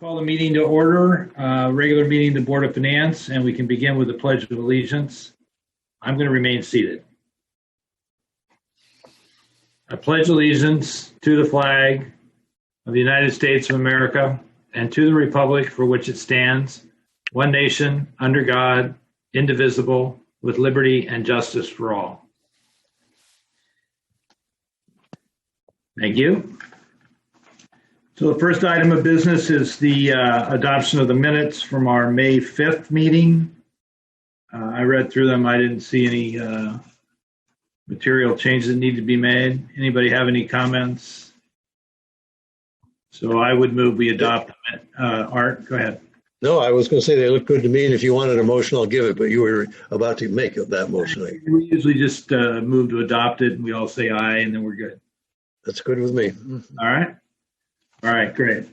Call the meeting to order, regular meeting of the Board of Finance, and we can begin with the Pledge of Allegiance. I'm going to remain seated. I pledge allegiance to the flag of the United States of America and to the republic for which it stands, one nation, under God, indivisible, with liberty and justice for all. Thank you. So the first item of business is the adoption of the minutes from our May 5th meeting. I read through them. I didn't see any material changes that need to be made. Anybody have any comments? So I would move we adopt them. Art, go ahead. No, I was going to say they look good to me, and if you wanted a motion, I'll give it, but you were about to make that motion. We usually just move to adopt it, and we all say aye, and then we're good. That's good with me. All right, great.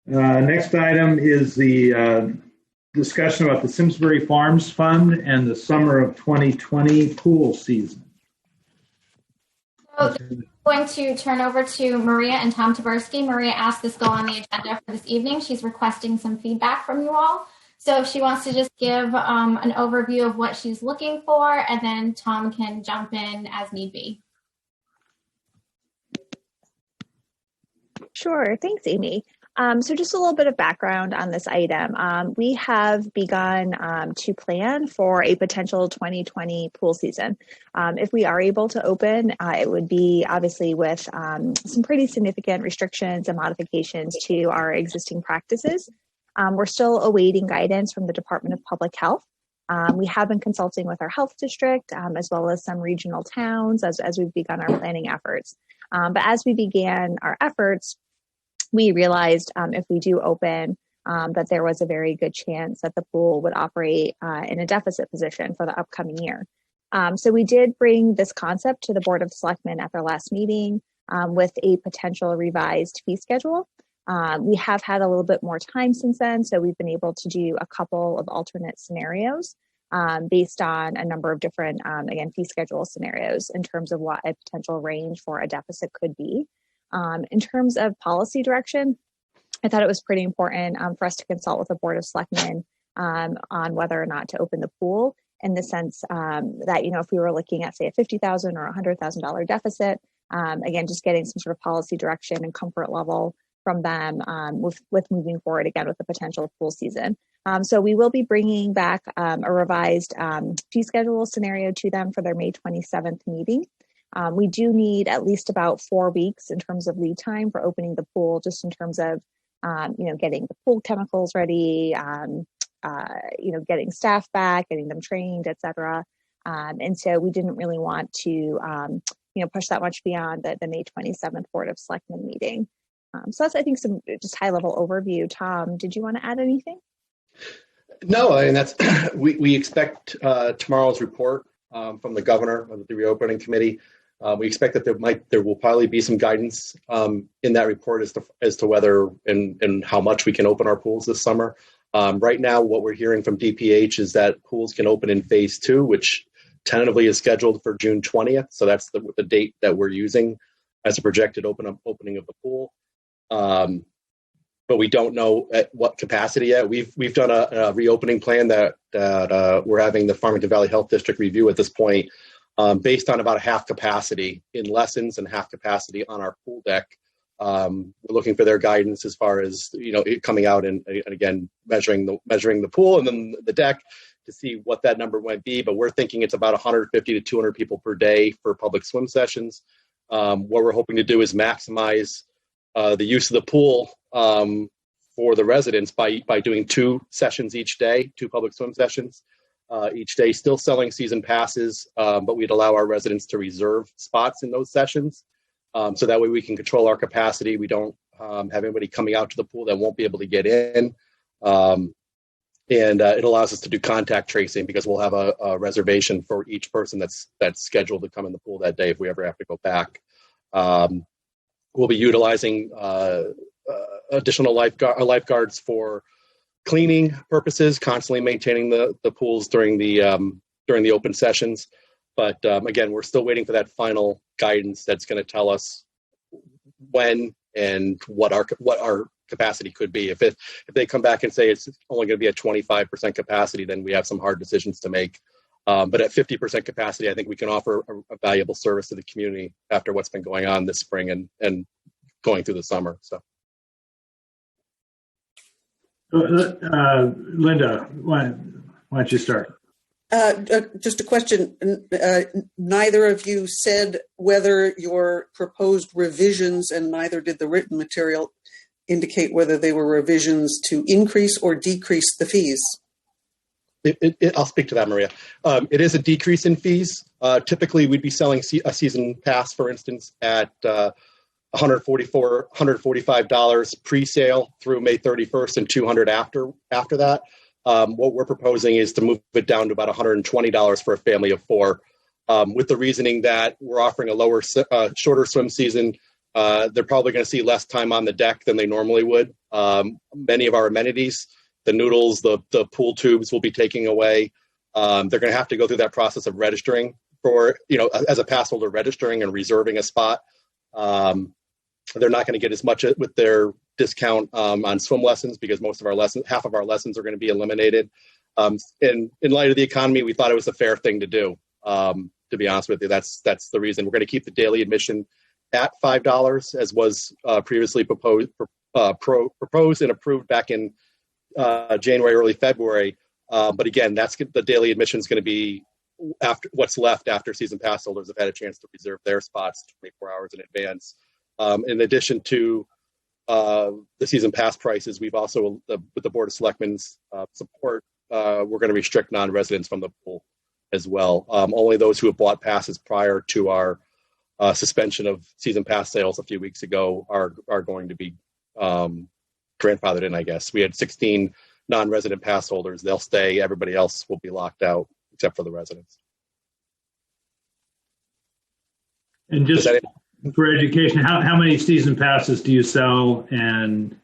Next item is the discussion about the Simsbury Farms Fund and the summer of 2020 pool season. So I'm going to turn over to Maria and Tom Taberski. Maria asked this go on the agenda for this evening. She's requesting some feedback from you all. So if she wants to just give an overview of what she's looking for, and then Tom can jump in as need be. Sure. Thanks, Amy. So just a little bit of background on this item. We have begun to plan for a potential 2020 pool season. If we are able to open, it would be obviously with some pretty significant restrictions and modifications to our existing practices. We're still awaiting guidance from the Department of Public Health. We have been consulting with our health district as well as some regional towns as we've begun our planning efforts. But as we began our efforts, we realized if we do open, that there was a very good chance that the pool would operate in a deficit position for the upcoming year. So we did bring this concept to the Board of Selectmen at their last meeting with a potential revised fee schedule. We have had a little bit more time since then, so we've been able to do a couple of alternate scenarios based on a number of different, again, fee schedule scenarios in terms of what a potential range for a deficit could be. In terms of policy direction, I thought it was pretty important for us to consult with the Board of Selectmen on whether or not to open the pool, in the sense that, you know, if we were looking at, say, a $50,000 or $100,000 deficit, again, just getting some sort of policy direction and comfort level from them with moving forward again with the potential pool season. So we will be bringing back a revised fee schedule scenario to them for their May 27th meeting. We do need at least about 4 weeks in terms of lead time for opening the pool, just in terms of, getting the pool chemicals ready, getting staff back, getting them trained, et cetera. And so we didn't really want to, push that much beyond the May 27th Board of Selectmen meeting. So that's, I think, some just high level overview. Tom, did you want to add anything? No, I mean, that's, we expect tomorrow's report from the governor of the reopening committee. We expect that there will probably be some guidance in that report as to whether and how much we can open our pools this summer. Right now, what we're hearing from DPH is that pools can open in phase 2, which tentatively is scheduled for June 20th. So that's the date that we're using as a projected opening of the pool. But we don't know at what capacity yet. We've done a reopening plan that we're having the Farmington Valley Health District review at this point, based on about half capacity in lessons and half capacity on our pool deck. We're looking for their guidance as far as it coming out and again measuring the pool and then the deck to see what that number might be. But we're thinking it's about 150 to 200 people per day for public swim sessions. What we're hoping to do is maximize the use of the pool for the residents by doing 2 sessions each day, 2 public swim sessions each day, still selling season passes, but we'd allow our residents to reserve spots in those sessions. So that way we can control our capacity. We don't have anybody coming out to the pool that won't be able to get in. And it allows us to do contact tracing because we'll have a reservation for each person that's scheduled to come in the pool that day if we ever have to go back. We'll be utilizing additional lifeguards for cleaning purposes, constantly maintaining the pools during the open sessions. But again, we're still waiting for that final guidance that's going to tell us when and what our capacity could be. If they come back and say it's only going to be at 25% capacity, then we have some hard decisions to make. But at 50% capacity, I think we can offer a valuable service to the community after what's been going on this spring and going through the summer. So, Linda, why don't you start? Just a question. Neither of you said whether your proposed revisions, and neither did the written material, indicate whether they were revisions to increase or decrease the fees. I'll speak to that, Maria. It is a decrease in fees. Typically, we'd be selling a season pass, for instance, at $145 pre-sale through May 31st and $200 after that. What we're proposing is to move it down to about $120 for a family of four, with the reasoning that we're offering a shorter swim season. They're probably going to see less time on the deck than they normally would. Many of our amenities, the noodles, the pool tubes will be taking away. They're going to have to go through that process of registering as a pass holder, registering and reserving a spot. They're not going to get as much with their discount on swim lessons because half of our lessons are going to be eliminated. In light of the economy, we thought it was a fair thing to do. To be honest with you, that's the reason. We're going to keep the daily admission at $5, as was previously proposed and approved back in January, early February. But again, the daily admission is going to be after what's left after season pass holders have had a chance to reserve their spots 24 hours in advance. In addition to the season pass prices, we've also, with the Board of Selectmen's support, we're going to restrict non-residents from the pool as well. Only those who have bought passes prior to our suspension of season pass sales a few weeks ago are going to be grandfathered in, I guess. We had 16 non-resident pass holders. They'll stay. Everybody else will be locked out except for the residents. And just for education, how many season passes do you sell? And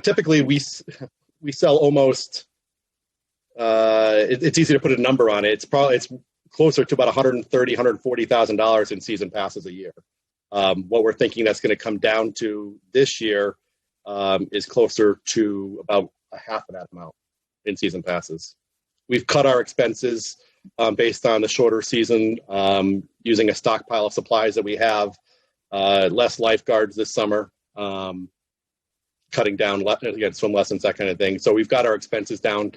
typically we sell almost. It's easy to put a number on it. It's closer to about $140,000 in season passes a year. What we're thinking that's going to come down to this year is closer to about a half of that amount in season passes. We've cut our expenses based on the shorter season, using a stockpile of supplies that we have, less lifeguards this summer, cutting down swim lessons, that kind of thing. So we've got our expenses down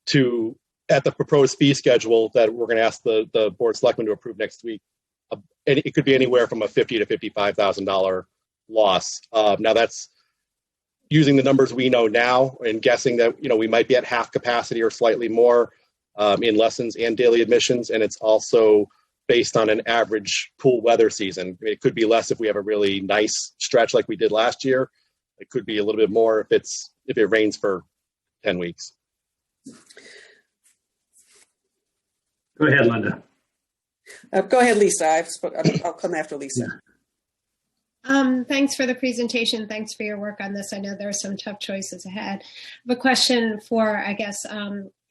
to, at the proposed fee schedule that we're going to ask the Board of Selectmen to approve next week. It could be anywhere from a $50,000 to $55,000 loss. Now that's using the numbers we know now and guessing that we might be at half capacity or slightly more in lessons and daily admissions, and it's also based on an average pool weather season. It could be less if we have a really nice stretch like we did last year. It could be a little bit more if it rains for 10 weeks. Go ahead, Linda. Go ahead, Lisa. I'll come after Lisa. Thanks for the presentation. Thanks for your work on this. I know there are some tough choices ahead. I have a question for, I guess,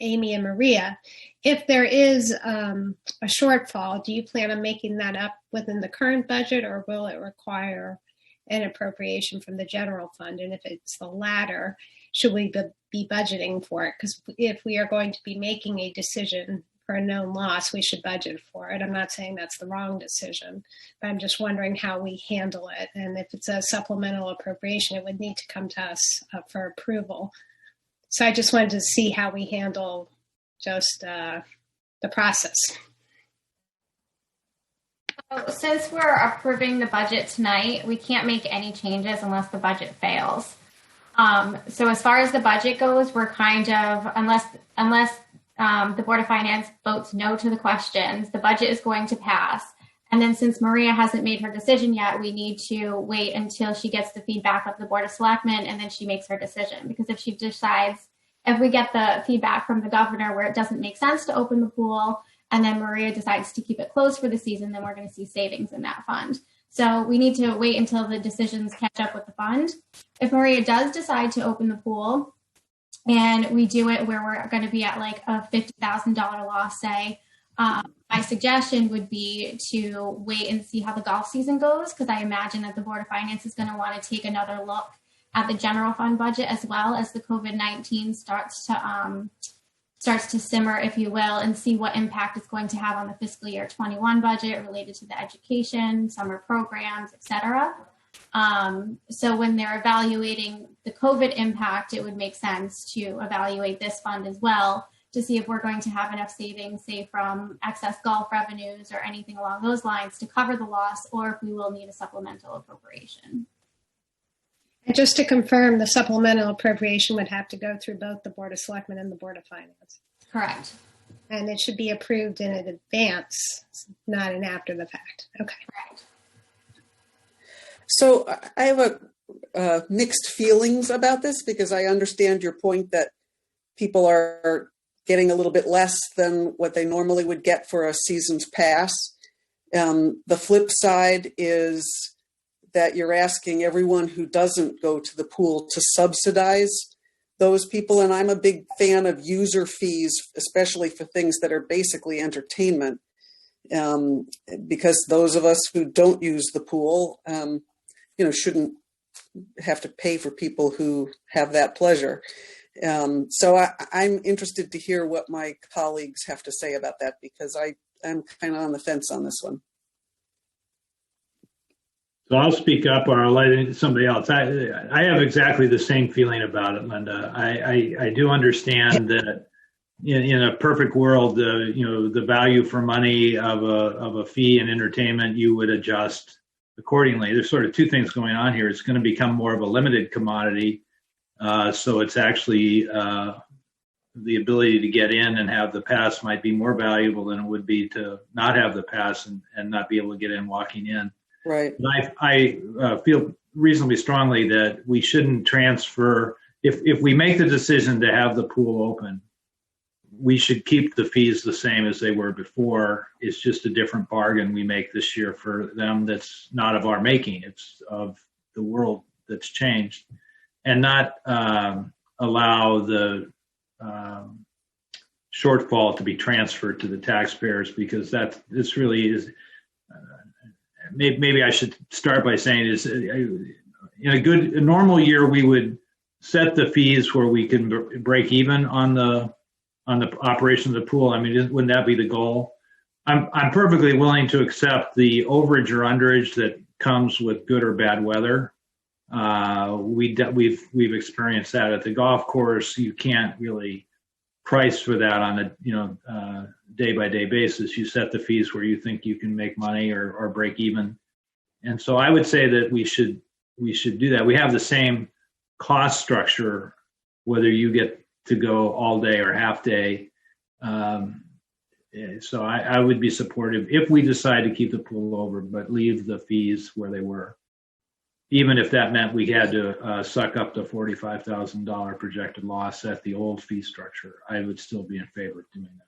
Amy and Maria. If there is a shortfall, do you plan on making that up within the current budget, or will it require an appropriation from the general fund? And if it's the latter, should we be budgeting for it? Because if we are going to be making a decision for a known loss, we should budget for it. I'm not saying that's the wrong decision, but I'm just wondering how we handle it. And if it's a supplemental appropriation, it would need to come to us for approval. So I just wanted to see how we handle just the process. So since we're approving the budget tonight, we can't make any changes unless the budget fails. So as far as the budget goes, we're kind of, unless the Board of Finance votes no to the questions, the budget is going to pass. And then since Maria hasn't made her decision yet, we need to wait until she gets the feedback of the Board of Selectmen, and then she makes her decision. Because if she decides, if we get the feedback from the governor where it doesn't make sense to open the pool, and then Maria decides to keep it closed for the season, then we're going to see savings in that fund. So we need to wait until the decisions catch up with the fund. If Maria does decide to open the pool, and we do it where we're going to be at like a $50,000 loss, say, My suggestion would be to wait and see how the golf season goes, because I imagine that the Board of Finance is going to want to take another look at the general fund budget as well as the COVID-19 starts to simmer, if you will, and see what impact it's going to have on the fiscal year 21 budget related to the education, summer programs, et cetera. So when they're evaluating the COVID impact, it would make sense to evaluate this fund as well to see if we're going to have enough savings, say from excess golf revenues or anything along those lines to cover the loss, or if we will need a supplemental appropriation. And just to confirm, the supplemental appropriation would have to go through both the Board of Selectmen and the Board of Finance. Correct. And it should be approved in advance, not in after the fact. Okay. Correct. So I have mixed feelings about this, because I understand your point that people are getting a little bit less than what they normally would get for a season's pass. The flip side is that you're asking everyone who doesn't go to the pool to subsidize those people. And I'm a big fan of user fees, especially for things that are basically entertainment, because those of us who don't use the pool, shouldn't have to pay for people who have that pleasure. So I'm interested to hear what my colleagues have to say about that, because I'm kind of on the fence on this one. So I'll speak up, or I'll let somebody else. I have exactly the same feeling about it, Linda. I do understand that in a perfect world, the value for money of a fee in entertainment, you would adjust accordingly. There's sort of two things going on here. It's going to become more of a limited commodity. So it's actually the ability to get in and have the pass might be more valuable than it would be to not have the pass and not be able to get in walking in. Right. I feel reasonably strongly that we shouldn't transfer. If we make the decision to have the pool open, we should keep the fees the same as they were before. It's just a different bargain we make this year for them that's not of our making. It's of the world that's changed, and not allow the shortfall to be transferred to the taxpayers, because this really is. Maybe I should start by saying is in a normal year, we would set the fees where we can break even on the operation of the pool. I mean, wouldn't that be the goal? I'm perfectly willing to accept the overage or underage that comes with good or bad weather. We've experienced that at the golf course. You can't really price for that on a day-by-day basis. You set the fees where you think you can make money or break even. And so I would say that we should do that. We have the same cost structure, whether you get to go all day or half day. So I would be supportive if we decide to keep the pool over, but leave the fees where they were. Even if that meant we had to suck up the $45,000 projected loss at the old fee structure, I would still be in favor of doing that.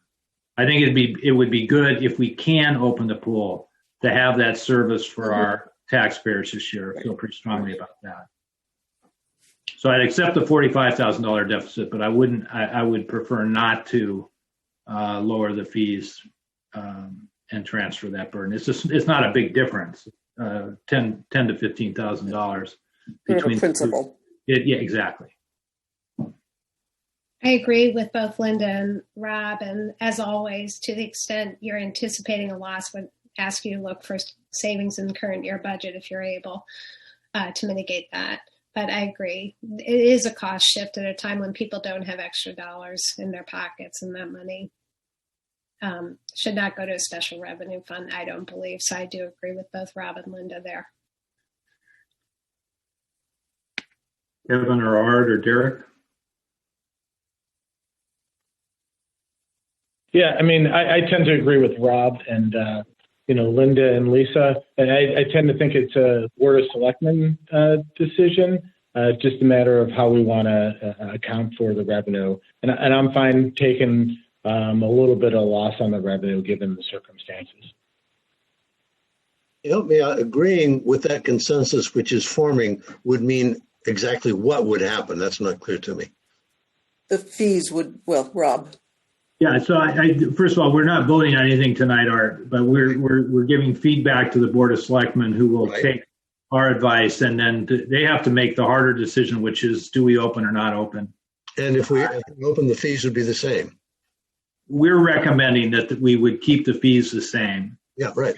I think it would be good if we can open the pool to have that service for our taxpayers this year. I feel pretty strongly about that. So I'd accept the $45,000 deficit, but I would prefer not to lower the fees and transfer that burden. It's not a big difference. $10,000 to $15,000 between principal. Yeah, exactly. I agree with both Linda and Rob, and as always, to the extent you're anticipating a loss, would ask you to look for savings in the current year budget if you're able to mitigate that. But I agree, it is a cost shift at a time when people don't have extra dollars in their pockets, and that money should not go to a special revenue fund, I don't believe. So I do agree with both Rob and Linda there. Kevin or Art or Derek? Yeah, I mean, I tend to agree with Rob and, Linda and Lisa. And I tend to think it's a Board of Selectmen decision, just a matter of how we want to account for the revenue. And I'm fine taking a little bit of loss on the revenue given the circumstances. Help me out. Agreeing with that consensus, which is forming, would mean exactly what would happen. That's not clear to me. The fees would, well, Rob. Yeah, so first of all, we're not voting on anything tonight, Art, but we're giving feedback to the Board of Selectmen, who will Right. take our advice, and then they have to make the harder decision, which is, do we open or not open? And if we open, the fees would be the same. We're recommending that we would keep the fees the same. Yeah, right.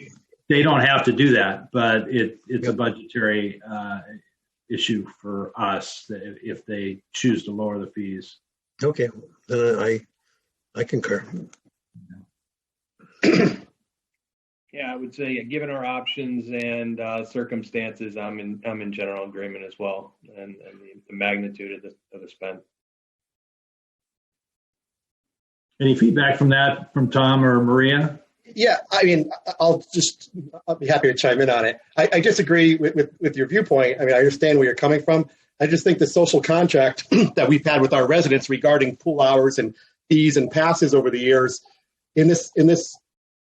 They don't have to do that, but it's Yeah. a budgetary issue for us if they choose to lower the fees. Okay, then I concur. Yeah, I would say, given our options and circumstances, I'm in general agreement as well, and the magnitude of the spend. Any feedback from that from Tom or Maria? Yeah, I mean, I'll be happy to chime in on it. I disagree with your viewpoint. I mean, I understand where you're coming from. I just think the social contract that we've had with our residents regarding pool hours and fees and passes over the years, in this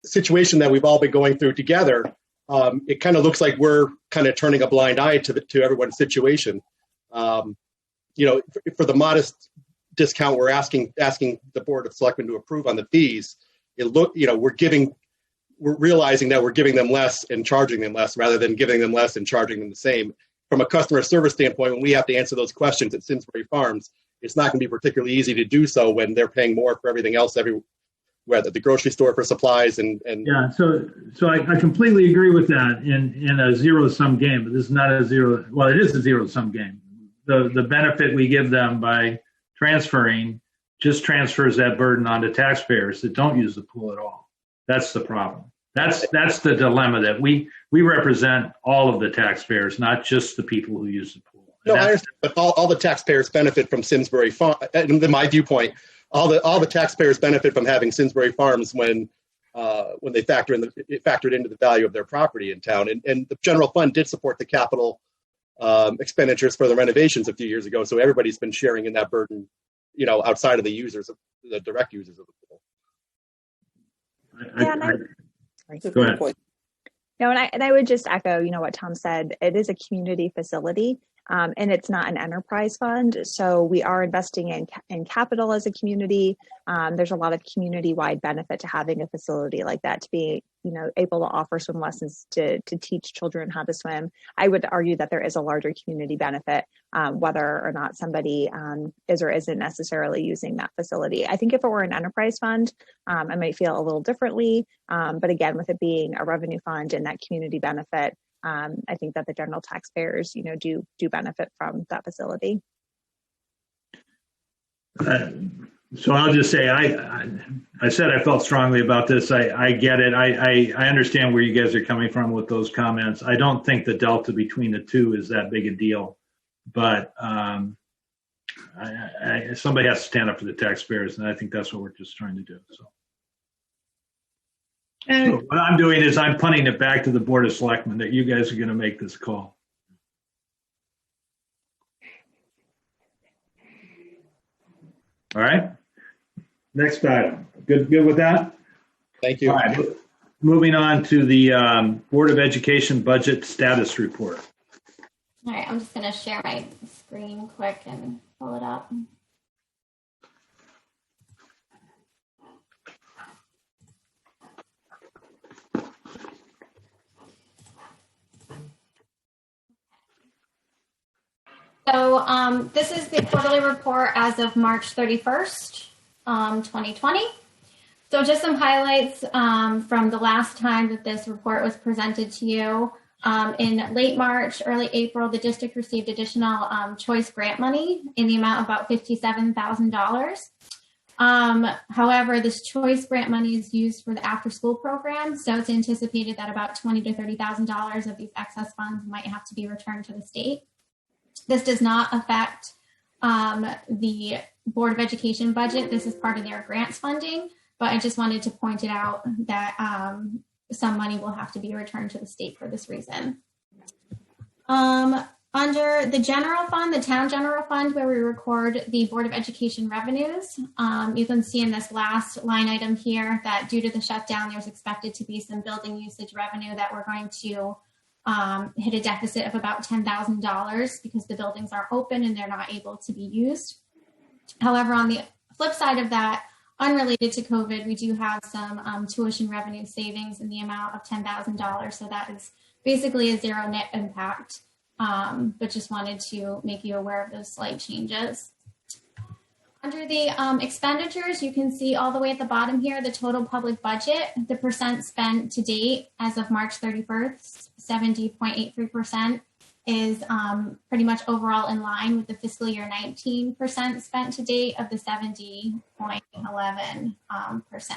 situation that we've all been going through together, it kind of looks like we're kind of turning a blind eye to everyone's situation. For the modest discount we're asking the Board of Selectmen to approve on the fees, we're realizing that we're giving them less and charging them less rather than giving them less and charging them the same. From a customer service standpoint, when we have to answer those questions at Simsbury Farms, it's not going to be particularly easy to do so when they're paying more for everything else everywhere, at the grocery store for supplies and Yeah, so I completely agree with that in a zero-sum game, but this is not a it is a zero-sum game. The benefit we give them by transferring just transfers that burden onto taxpayers that don't use the pool at all. That's the problem. That's the dilemma, that we represent all of the taxpayers, not just the people who use the pool. No, I understand, but all the taxpayers benefit from Simsbury Farm. In my viewpoint, all the taxpayers benefit from having Simsbury Farms when they factored into the value of their property in town. And the general fund did support the capital expenditures for the renovations a few years ago. So everybody's been sharing in that burden, outside of the direct users of the pool. Go ahead. No, and I would just echo, what Tom said. It is a community facility, and it's not an enterprise fund. So we are investing in capital as a community. There's a lot of community-wide benefit to having a facility like that, to be, able to offer swim lessons, to teach children how to swim. I would argue that there is a larger community benefit, whether or not somebody is or isn't necessarily using that facility. I think if it were an enterprise fund, I might feel a little differently. But again, with it being a revenue fund and that community benefit, I think that the general taxpayers, do benefit from that facility. So I'll just say, I said I felt strongly about this. I get it. I understand where you guys are coming from with those comments. I don't think the delta between the two is that big a deal, but somebody has to stand up for the taxpayers, and I think that's what we're just trying to do. So what I'm doing is I'm punting it back to the Board of Selectmen that you guys are going to make this call. All right. Next item. Good with that? Thank you. All right. Moving on to the Board of Education budget status report. All right, I'm just going to share my screen quick and pull it up. So this is the quarterly report as of March 31st, 2020. So just some highlights from the last time that this report was presented to you. In late March, early April, the district received additional choice grant money in the amount of about $57,000. However, this choice grant money is used for the after-school program, so it's anticipated that about $20,000 to $30,000 of these excess funds might have to be returned to the state. This does not affect the Board of Education budget. This is part of their grants funding, but I just wanted to point it out that some money will have to be returned to the state for this reason. Under the general fund, the town general fund, where we record the Board of Education revenues, you can see in this last line item here that due to the shutdown, there's expected to be some building usage revenue that we're going to hit a deficit of about $10,000 because the buildings are open and they're not able to be used. However, on the flip side of that, unrelated to COVID, we do have some tuition revenue savings in the amount of $10,000. So that is basically a zero net impact, but just wanted to make you aware of those slight changes. Under the expenditures, you can see all the way at the bottom here, the total public budget, the percent spent to date as of March 31st, 70.83% is pretty much overall in line with the fiscal year 19% spent to date of the 70.11%.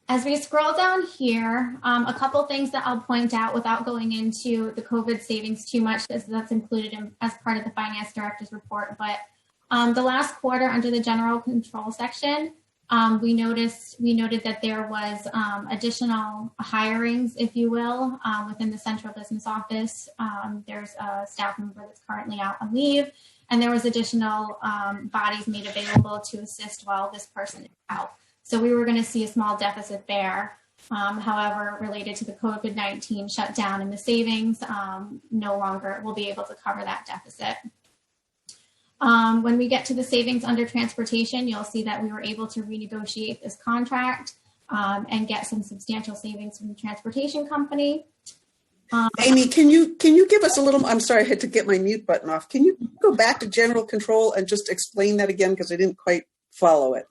As we scroll down here, a couple things that I'll point out without going into the COVID savings too much, as that's included as part of the finance director's report, but the last quarter under the general control section, we noted that there was additional hirings, if you will, within the central business office. There's a staff member that's currently out on leave, and there was additional bodies made available to assist while this person is out. So we were going to see a small deficit there. However, related to the COVID-19 shutdown and the savings, no longer will be able to cover that deficit. When we get to the savings under transportation, you'll see that we were able to renegotiate this contract and get some substantial savings from the transportation company. Amy, can you give us a little, I'm sorry, I had to get my mute button off. Can you go back to general control and just explain that again? Because I didn't quite follow it.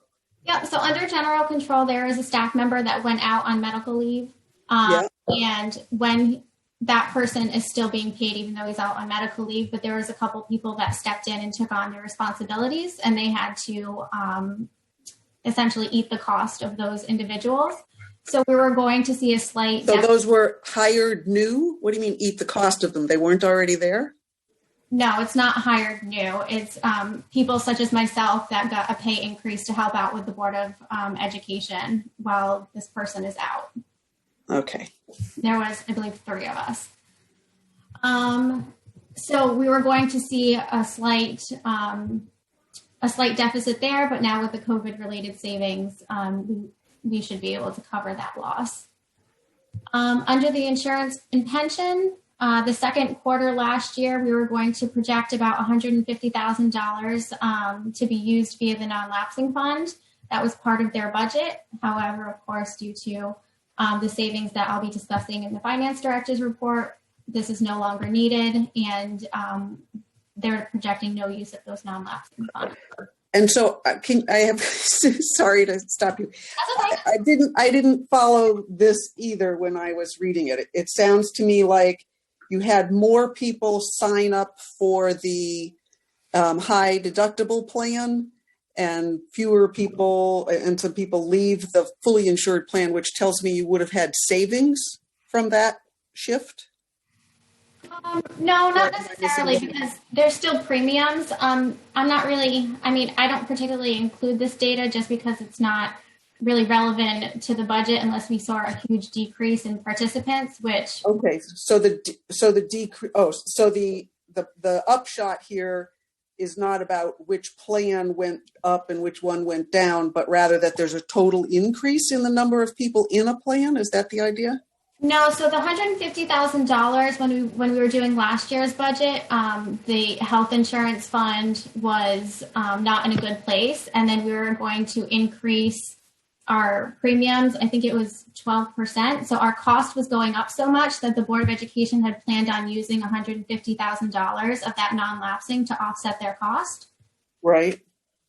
Yep. So under general control, there is a staff member that went out on medical leave. And when that person is still being paid, even though he's out on medical leave, but there was a couple people that stepped in and took on their responsibilities, and they had to essentially eat the cost of those individuals. So we were going to see a slight. So those were hired new? What do you mean eat the cost of them? They weren't already there? No, it's not hired new. It's people such as myself that got a pay increase to help out with the Board of Education while this person is out. Okay. There was, I believe, 3 of us. So we were going to see a slight deficit there, but now with the COVID-related savings, we should be able to cover that loss. Under the insurance and pension, the second quarter last year, we were going to project about $150,000 to be used via the non-lapsing fund. That was part of their budget. However, of course, due to the savings that I'll be discussing in the finance director's report, this is no longer needed, and they're projecting no use of those non-lapsing funds. And so, sorry to stop you. That's okay. I didn't follow this either when I was reading it. It sounds to me like you had more people sign up for the high deductible plan, and fewer people, and some people leave the fully insured plan, which tells me you would have had savings from that shift? No, not necessarily, because there's still premiums. I'm not really, I don't particularly include this data just because it's not really relevant to the budget unless we saw a huge decrease in participants, which. Okay, so the upshot here is not about which plan went up and which one went down, but rather that there's a total increase in the number of people in a plan. Is that the idea? No, so the $150,000 when we were doing last year's budget, the health insurance fund was not in a good place, and then we were going to increase our premiums. I think it was 12%. So our cost was going up so much that the Board of Education had planned on using $150,000 of that non-lapsing to offset their cost. Right.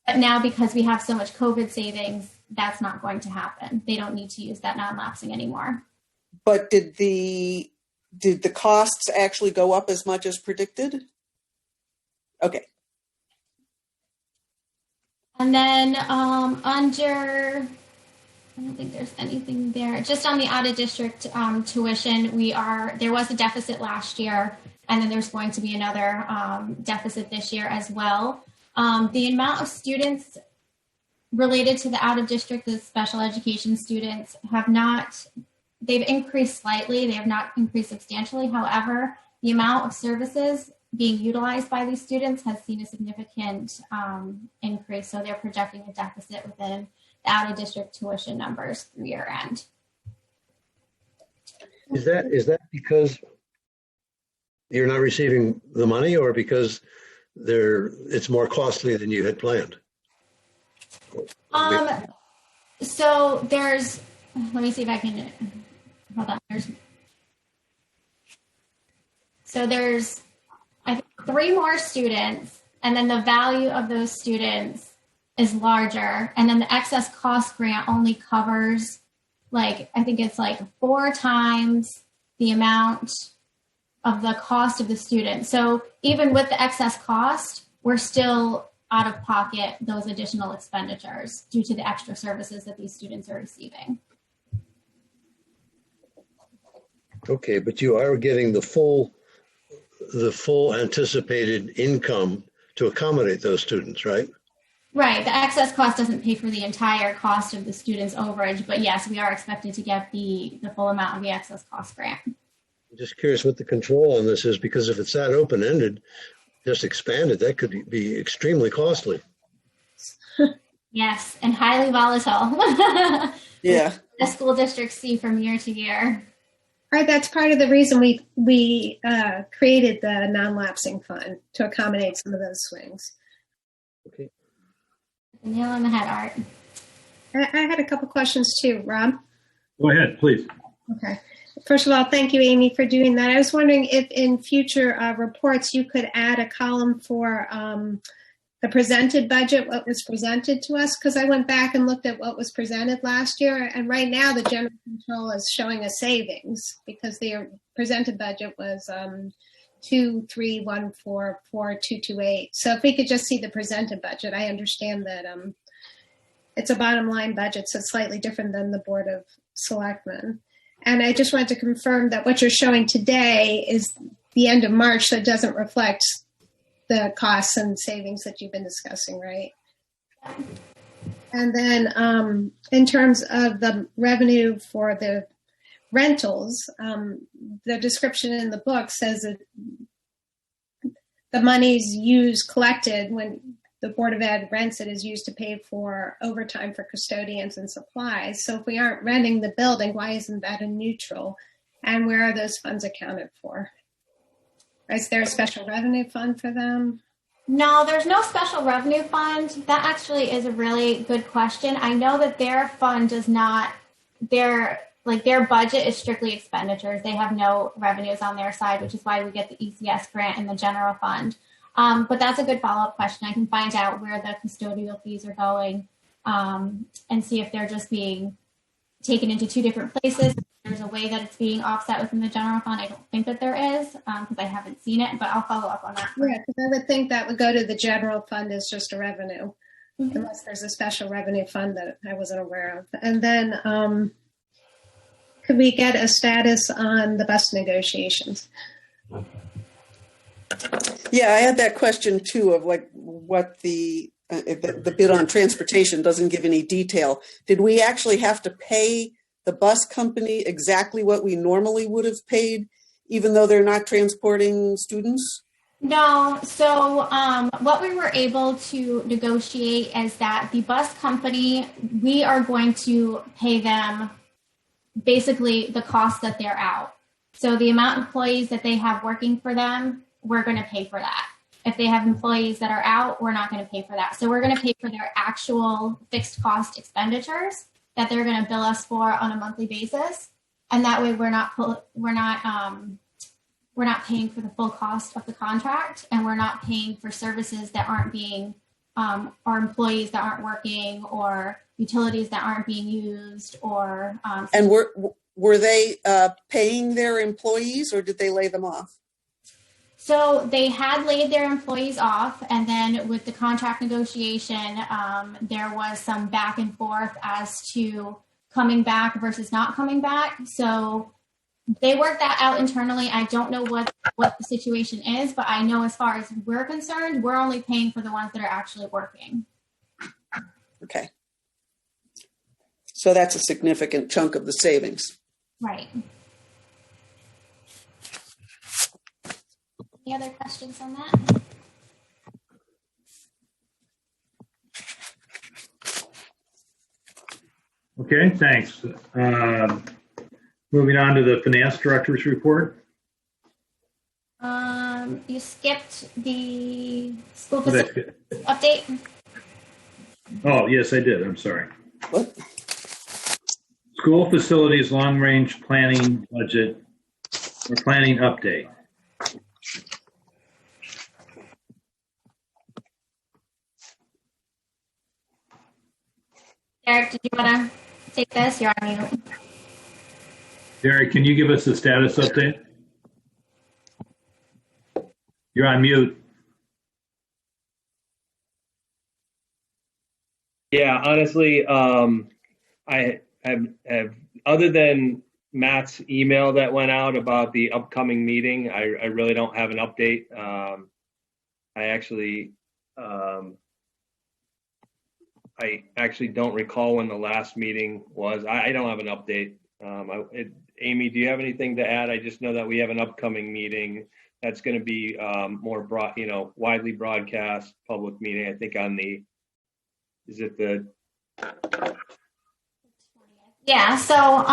But now, because we have so much COVID savings, that's not going to happen. They don't need to use that non-lapsing anymore. But did the costs actually go up as much as predicted? Okay. And then under, I don't think there's anything there. Just on the out-of-district tuition, there was a deficit last year, and then there's going to be another deficit this year as well. The amount of students related to the out-of-district, the special education students, they've increased slightly. They have not increased substantially. However, the amount of services being utilized by these students has seen a significant increase. So they're projecting a deficit within the out-of-district tuition numbers through year end. Is that because you're not receiving the money, or because it's more costly than you had planned? So there's, let me see if I can, hold on. There's, I think, 3 more students, and then the value of those students is larger. And then the excess cost grant only covers, like, I think it's like 4 times the amount of the cost of the student. So even with the excess cost, we're still out of pocket those additional expenditures due to the extra services that these students are receiving. Okay, but you are getting the full anticipated income to accommodate those students, right? Right. The excess cost doesn't pay for the entire cost of the student's overage, but yes, we are expected to get the full amount of the excess cost grant. I'm just curious what the control on this is, because if it's that open-ended, just expanded, that could be extremely costly. Yes, and highly volatile. Yeah. The school districts see from year to year. Right, that's part of the reason we created the non-lapsing fund, to accommodate some of those swings. Okay. Nail on the head, Art. I had a couple questions too, Rob. Go ahead, please. Okay. First of all, thank you, Amy, for doing that. I was wondering if in future reports you could add a column for the presented budget, what was presented to us, because I went back and looked at what was presented last year, and right now the general control is showing a savings because the presented budget was 2,314,4,228. So if we could just see the presented budget, I understand that it's a bottom line budget, so it's slightly different than the Board of Selectmen. And I just wanted to confirm that what you're showing today is the end of March, so it doesn't reflect the costs and savings that you've been discussing, right? And then in terms of the revenue for the rentals, the description in the book says that the money's collected when the Board of Ed rents it is used to pay for overtime for custodians and supplies. So if we aren't renting the building, why isn't that a neutral? And where are those funds accounted for? Is there a special revenue fund for them? No, there's no special revenue fund. That actually is a really good question. I know that their fund does not, their budget is strictly expenditures. They have no revenues on their side, which is why we get the ECS grant and the general fund. But that's a good follow-up question. I can find out where the custodial fees are going and see if they're just being taken into 2 different places. There's a way that it's being offset within the general fund. I don't think that there is because I haven't seen it, but I'll follow up on that. Yeah, because I would think that would go to the general fund as just a revenue, unless there's a special revenue fund that I wasn't aware of. And then could we get a status on the bus negotiations? Yeah, I had that question too of like what the bid on transportation doesn't give any detail. Did we actually have to pay the bus company exactly what we normally would have paid, even though they're not transporting students? No. So what we were able to negotiate is that the bus company, we are going to pay them basically the cost that they're out. So the amount of employees that they have working for them, we're going to pay for that. If they have employees that are out, we're not going to pay for that. So we're going to pay for their actual fixed cost expenditures that they're going to bill us for on a monthly basis. And that way we're not paying for the full cost of the contract, and we're not paying for services that aren't being, or employees that aren't working, or utilities that aren't being used, or. And were they paying their employees, or did they lay them off? So they had laid their employees off, and then with the contract negotiation, there was some back and forth as to coming back versus not coming back. So they worked that out internally. I don't know what the situation is, but I know as far as we're concerned, we're only paying for the ones that are actually working. Okay. So that's a significant chunk of the savings. Right. Any other questions on that? Okay, thanks. Moving on to the finance director's report. You skipped the school facility update. Oh, yes, I did. I'm sorry. What? School facilities long-range planning budget or planning update. Derek, did you want to take this? You're on mute. Derek, can you give us a status update? You're on mute. Yeah, honestly, I have other than Matt's email that went out about the upcoming meeting, I really don't have an update. I actually don't recall when the last meeting was. I don't have an update. Amy, do you have anything to add? I just know that we have an upcoming meeting that's going to be more broad, widely broadcast public meeting. I think on is it the? Yeah, so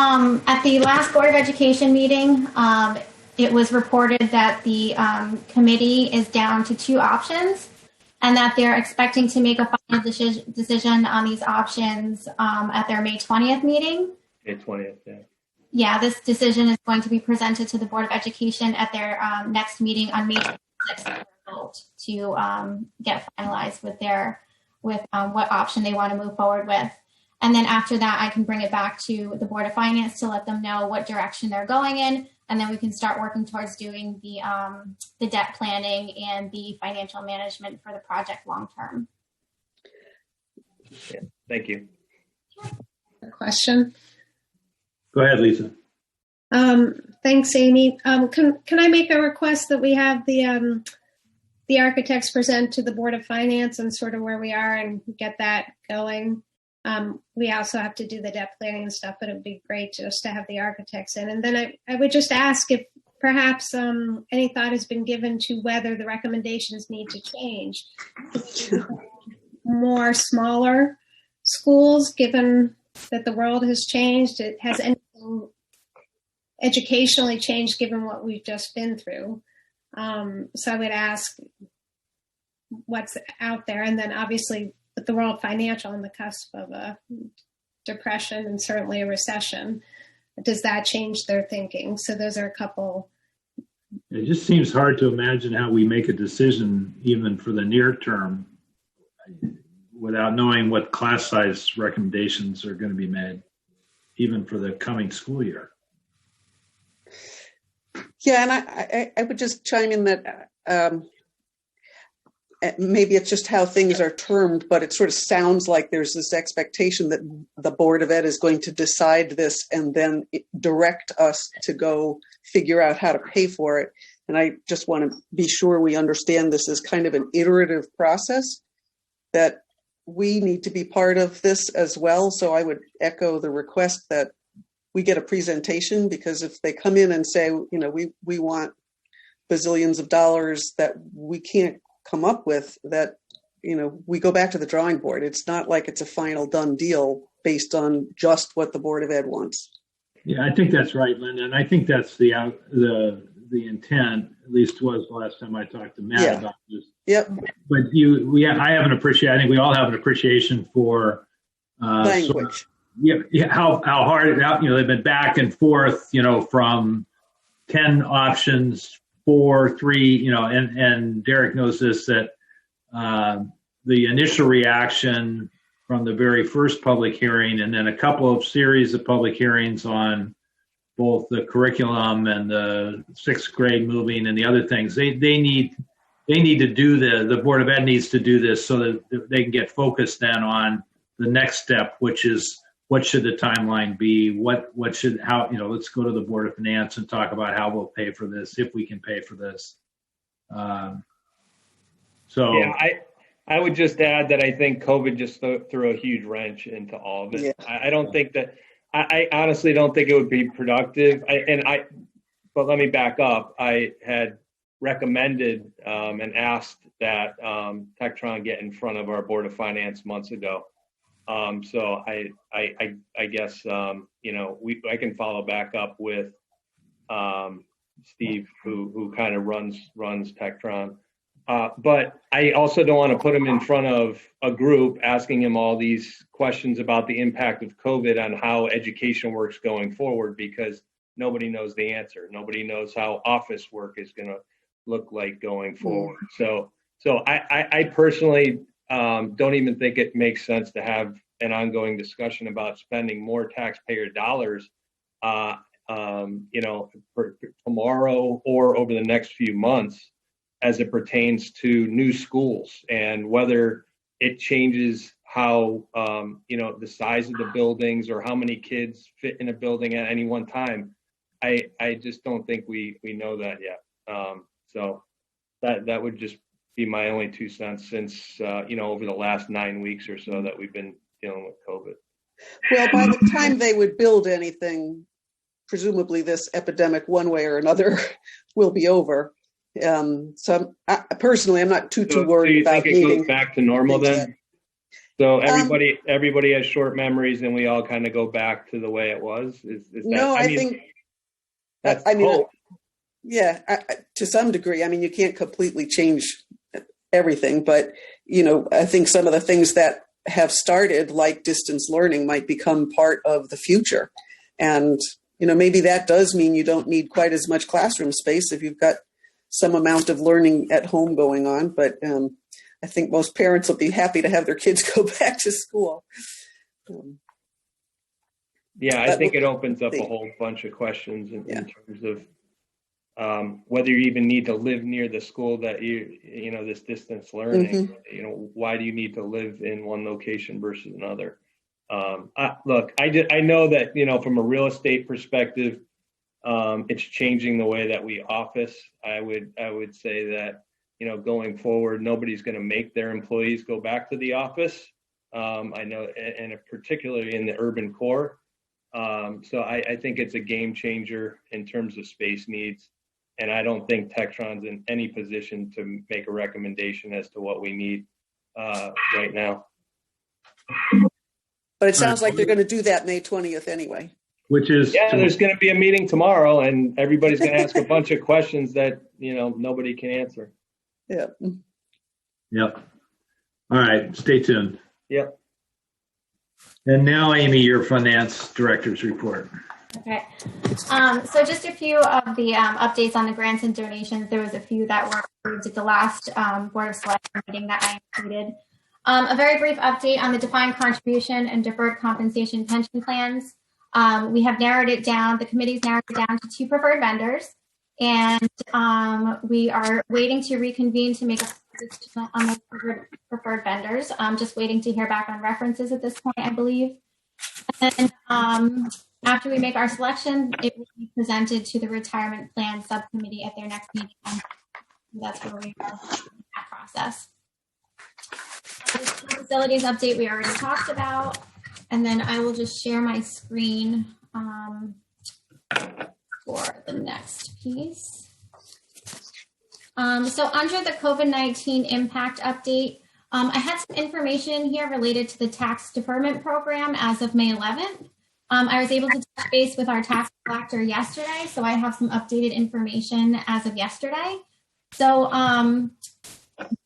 at the last Board of Education meeting, it was reported that the committee is down to 2 options and that they're expecting to make a final decision on these options at their May 20th meeting. May 20th, yeah. Yeah, this decision is going to be presented to the Board of Education at their next meeting on May 26th to get finalized with what option they want to move forward with. And then after that, I can bring it back to the Board of Finance to let them know what direction they're going in. And then we can start working towards doing the debt planning and the financial management for the project long term. Yeah, thank you. Question. Go ahead, Lisa. Thanks, Amy. Can I make a request that we have the architects present to the Board of Finance and sort of where we are and get that going? We also have to do the debt planning and stuff, but it would be great just to have the architects in. And then I would just ask if perhaps any thought has been given to whether the recommendations need to change. More smaller schools, given that the world has changed. Has anything educationally changed given what we've just been through? So I would ask what's out there. And then obviously with the world financial on the cusp of a depression and certainly a recession, does that change their thinking? So those are a couple. It just seems hard to imagine how we make a decision even for the near term without knowing what class size recommendations are going to be made, even for the coming school year. Yeah, and I would just chime in that maybe it's just how things are termed, but it sort of sounds like there's this expectation that the Board of Ed is going to decide this and then direct us to go figure out how to pay for it. And I just want to be sure we understand this as kind of an iterative process, that we need to be part of this as well. So I would echo the request that we get a presentation, because if they come in and say, we want bazillions of dollars that we can't come up with, that, we go back to the drawing board. It's not like it's a final done deal based on just what the Board of Ed wants. Yeah, I think that's right, Linda. And I think that's the intent, at least was the last time I talked to Matt about this. Yep. But I have an appreciation. I think we all have an appreciation for language. How hard they've been back and forth, from 10 options, 4, 3, and Derek knows this, that the initial reaction from the very first public hearing, and then a couple of series of public hearings on both the curriculum and the 6th grade moving and the other things, they need to do the Board of Ed needs to do this so that they can get focused then on the next step, which is what should the timeline be? Let's go to the Board of Finance and talk about how we'll pay for this, if we can pay for this. I would just add that I think COVID just threw a huge wrench into all of it. Yeah. I don't think that, I honestly don't think it would be productive. But let me back up. I had recommended and asked that Tectron get in front of our Board of Finance months ago. So I guess I can follow back up with Steve, who kind of runs Tectron, But I also don't want to put him in front of a group asking him all these questions about the impact of COVID on how education works going forward, because nobody knows the answer. Nobody knows how office work is going to look like going forward. So I personally don't even think it makes sense to have an ongoing discussion about spending more taxpayer dollars, for tomorrow or over the next few months, as it pertains to new schools and whether it changes how, the size of the buildings or how many kids fit in a building at any one time. I just don't think we know that yet. So that would just be my only 2 cents since, over the last 9 weeks or so that we've been dealing with COVID. Well, by the time they would build anything, presumably this epidemic, one way or another, will be over. So personally, I'm not too worried about it goes back to normal then? So everybody has short memories and we all kind of go back to the way it was? Is that, no, I think that's hope. Yeah, to some degree. I mean, you can't completely change everything, but, I think some of the things that have started, like distance learning, might become part of the future. And, maybe that does mean you don't need quite as much classroom space if you've got some amount of learning at home going on. But I think most parents will be happy to have their kids go back to school. I think it opens up a whole bunch of questions in terms of whether you even need to live near the school that this distance learning. Why do you need to live in one location versus another? Look, I know that, from a real estate perspective, it's changing the way that we office. I would say that, going forward, nobody's going to make their employees go back to the office. I know, and particularly in the urban core. So I think it's a game changer in terms of space needs. And I don't think Tektron's in any position to make a recommendation as to what we need right now. But it sounds like they're going to do that May 20th anyway. Which is there's going to be a meeting tomorrow, and everybody's going to ask a bunch of questions that nobody can answer. Yep. All right, stay tuned. Yep. And now, Amy, your finance director's report. Okay. So just a few of the updates on the grants and donations. There was a few that were approved at the last Board of Selectmen meeting that I included. A very brief update on the defined contribution and deferred compensation pension plans. We have narrowed it down. The committee's narrowed it down to 2 preferred vendors, and we are waiting to reconvene to make a decision on the preferred vendors. Just waiting to hear back on references at this point, I believe. And after we make our selection, it will be presented to the retirement plan subcommittee at their next meeting. That's where we are in that process. The facilities update we already talked about. And then I will just share my screen for the next piece. So under the COVID-19 impact update, I had some information here related to the tax deferment program as of May 11th. I was able to touch base with our tax collector yesterday, so I have some updated information as of yesterday. So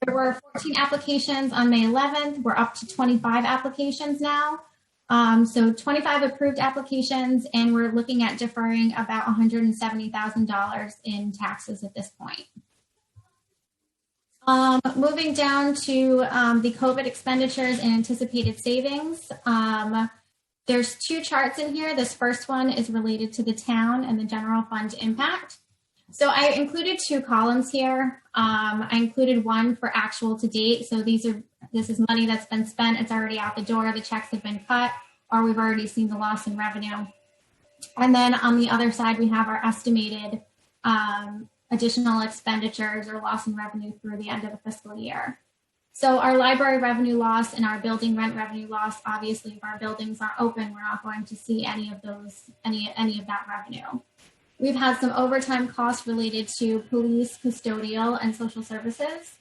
there were 14 applications on May 11th. We're up to 25 applications now. So 25 approved applications, and we're looking at deferring about $170,000 in taxes at this point. Moving down to the COVID expenditures and anticipated savings. There's 2 charts in here. This first one is related to the town and the general fund impact. So I included 2 columns here. I included one for actual to date. So this is money that's been spent. It's already out the door. The checks have been cut, or we've already seen the loss in revenue. And then on the other side, we have our estimated additional expenditures or loss in revenue through the end of the fiscal year. So our library revenue loss and our building rent revenue loss, obviously, if our buildings aren't open, we're not going to see any of that revenue. We've had some overtime costs related to police, custodial, and social services.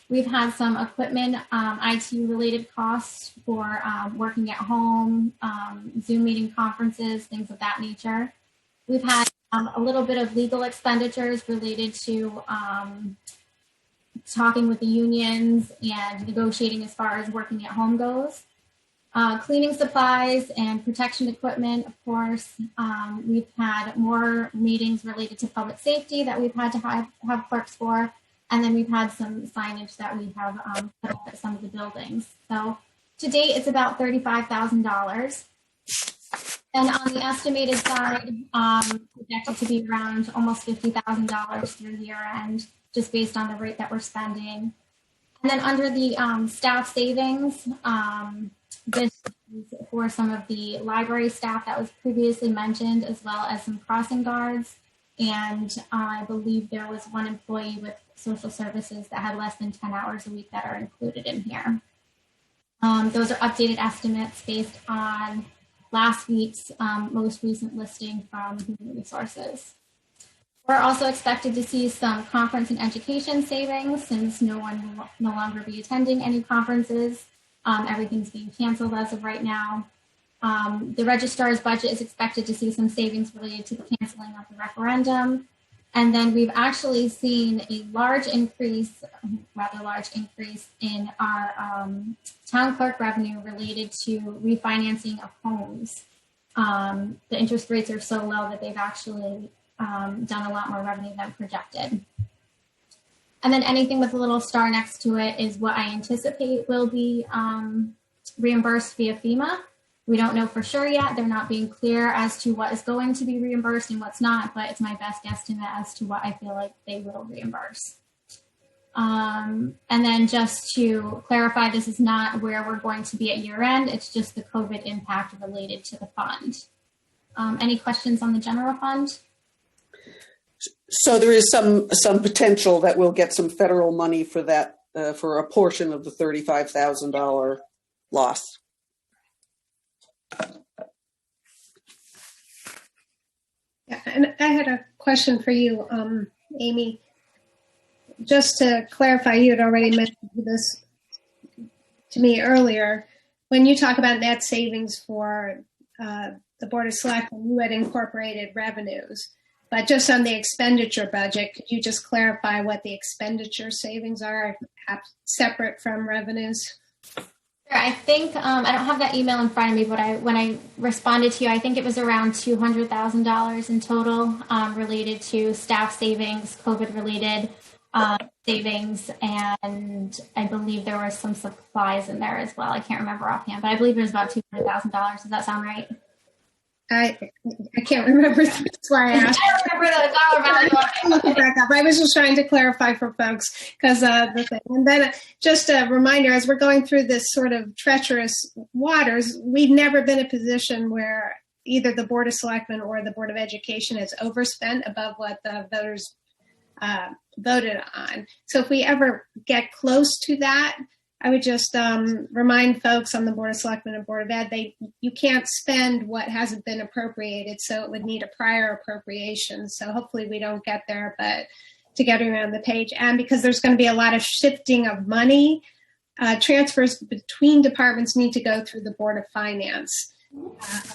We've had some equipment, IT-related costs for working at home, Zoom meeting conferences, things of that nature. We've had a little bit of legal expenditures related to talking with the unions and negotiating as far as working at home goes. Cleaning supplies and protection equipment, of course. We've had more meetings related to public safety that we've had to have clerks for. And then we've had some signage that we have put up at some of the buildings. So to date, it's about $35,000. And on the estimated side, projected to be around almost $50,000 through year end, just based on the rate that we're spending. And then under the staff savings, this is for some of the library staff that was previously mentioned, as well as some crossing guards. And I believe there was one employee with social services that had less than 10 hours a week that are included in here. Those are updated estimates based on last week's most recent listing from Human Resources. We're also expected to see some conference and education savings since no one will no longer be attending any conferences. Everything's being canceled as of right now. The registrar's budget is expected to see some savings related to the canceling of the referendum. And then we've actually seen a rather large increase in our town clerk revenue related to refinancing of homes. The interest rates are so low that they've actually done a lot more revenue than projected. And then anything with a little star next to it is what I anticipate will be reimbursed via FEMA. We don't know for sure yet. They're not being clear as to what is going to be reimbursed and what's not, but it's my best guesstimate as to what I feel like they will reimburse. And then just to clarify, this is not where we're going to be at year end. It's just the COVID impact related to the fund. Any questions on the general fund? So there is some potential that we'll get some federal money for that, for a portion of the $35,000 loss. Yeah, and I had a question for you, Amy. Just to clarify, you had already mentioned this to me earlier. When you talk about net savings for the Board of Selectmen, you had incorporated revenues. But just on the expenditure budget, could you just clarify what the expenditure savings are separate from revenues? I think, I don't have that email in front of me, but when I responded to you, I think it was around $200,000 in total related to staff savings, COVID-related savings, and I believe there were some supplies in there as well. I can't remember offhand, but I believe it was about $200,000. Does that sound right? I can't remember. That's why I asked. I don't remember the dollar value. Look it back up. I was just trying to clarify for folks because the thing. And then just a reminder, as we're going through this sort of treacherous waters, we've never been in a position where either the Board of Selectmen or the Board of Education has overspent above what the voters voted on. So if we ever get close to that, I would just remind folks on the Board of Selectmen and Board of Ed, you can't spend what hasn't been appropriated, so it would need a prior appropriation. So hopefully we don't get there, but to get around the page. And because there's going to be a lot of shifting of money, transfers between departments need to go through the Board of Finance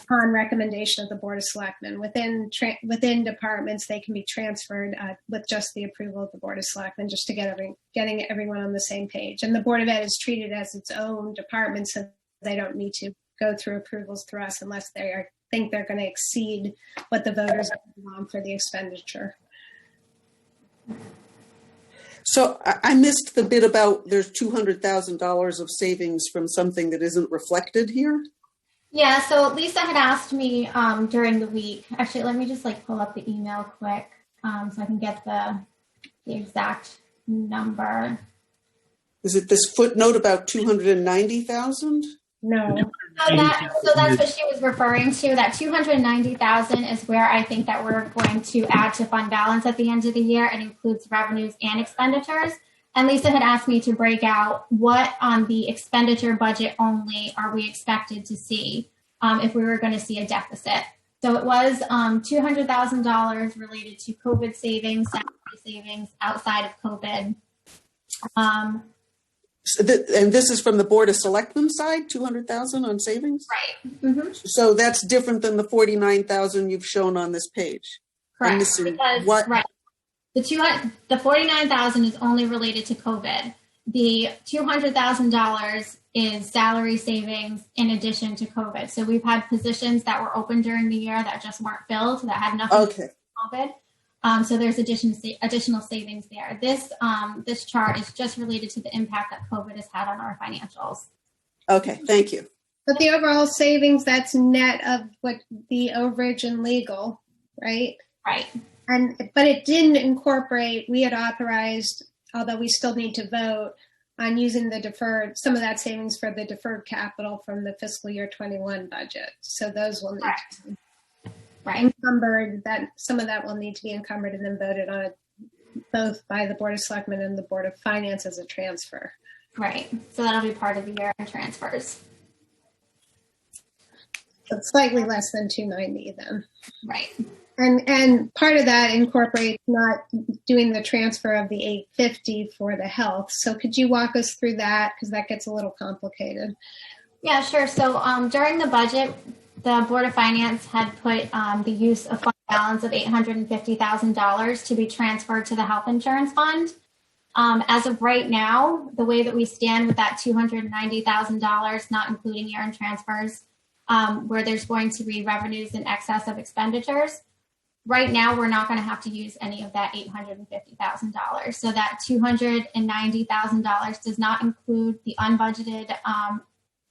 upon recommendation of the Board of Selectmen. Within departments, they can be transferred with just the approval of the Board of Selectmen, just to getting everyone on the same page. And the Board of Ed is treated as its own department, so they don't need to go through approvals through us unless they think they're going to exceed what the voters want for the expenditure. So I missed the bit about there's $200,000 of savings from something that isn't reflected here. Yeah, so Lisa had asked me during the week. Actually, let me just pull up the email quick so I can get the exact number. Is it this footnote about 290,000? No. So that's what she was referring to. That 290,000 is where I think that we're going to add to fund balance at the end of the year. It includes revenues and expenditures. And Lisa had asked me to break out what on the expenditure budget only are we expected to see if we were going to see a deficit. So it was $200,000 related to COVID savings, salary savings outside of COVID. And this is from the Board of Selectmen side, 200,000 on savings? Right. Mm-hmm. So that's different than the 49,000 you've shown on this page. Correct. I'm missing what? Right. The 49,000 is only related to COVID. The $200,000 is salary savings in addition to COVID. So we've had positions that were open during the year that just weren't filled, that had nothing to do with COVID. So there's additional savings there. This chart is just related to the impact that COVID has had on our financials. Okay, thank you. But the overall savings, that's net of what the overage and legal, right? Right. But it didn't incorporate, we had authorized, although we still need to vote on using the deferred, some of that savings for the deferred capital from the fiscal year 21 budget. So those will need to be encumbered, that some of that will need to be encumbered and then voted on both by the Board of Selectmen and the Board of Finance as a transfer. Right. So that'll be part of the year-end transfers. So it's slightly less than 290 then. Right. And part of that incorporates not doing the transfer of the 850 for the health. So could you walk us through that? Because that gets a little complicated. Yeah, sure. So during the budget, the Board of Finance had put the use of fund balance of $850,000 to be transferred to the health insurance fund. As of right now, the way that we stand with that $290,000, not including year-end transfers, where there's going to be revenues in excess of expenditures, right now we're not going to have to use any of that $850,000. So that $290,000 does not include the unbudgeted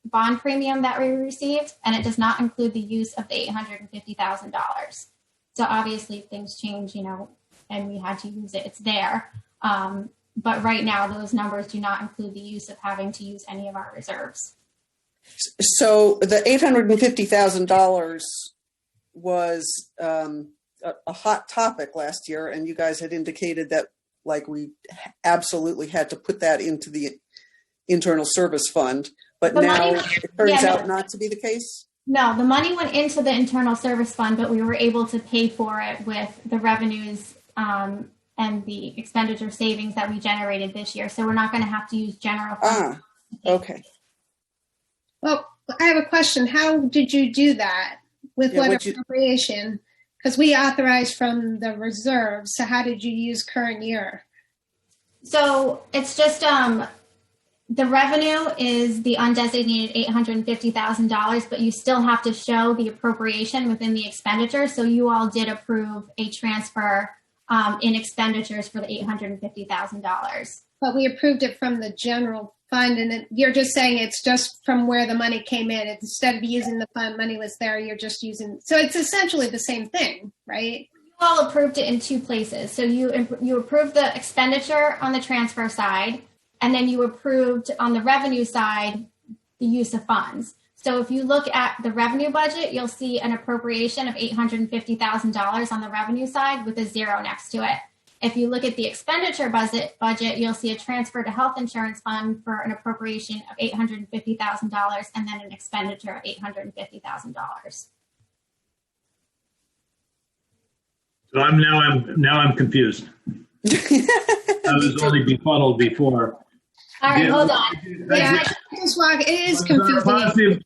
bond premium that we received, and it does not include the use of the $850,000. So obviously if things change, and we had to use it, it's there. But right now, those numbers do not include the use of having to use any of our reserves. So the $850,000 was a hot topic last year, and you guys had indicated that we absolutely had to put that into the internal service fund, but now it turns out not to be the case? No, the money went into the internal service fund, but we were able to pay for it with the revenues and the expenditure savings that we generated this year. So we're not going to have to use general fund. Okay. Well, I have a question. How did you do that? With what appropriation? Because we authorized from the reserves. So how did you use current year? So it's just the revenue is the undesignated $850,000, but you still have to show the appropriation within the expenditure. So you all did approve a transfer in expenditures for the $850,000. But we approved it from the general fund, and you're just saying it's just from where the money came in. Instead of using the fund, money was there, you're just using, so it's essentially the same thing, right? You all approved it in two places. So you approved the expenditure on the transfer side, and then you approved on the revenue side the use of funds. So if you look at the revenue budget, you'll see an appropriation of $850,000 on the revenue side with a zero next to it. If you look at the expenditure budget, you'll see a transfer to health insurance fund for an appropriation of $850,000 and then an expenditure of $850,000. So I'm confused. I was only befuddled before. All right, hold on. It is confusing.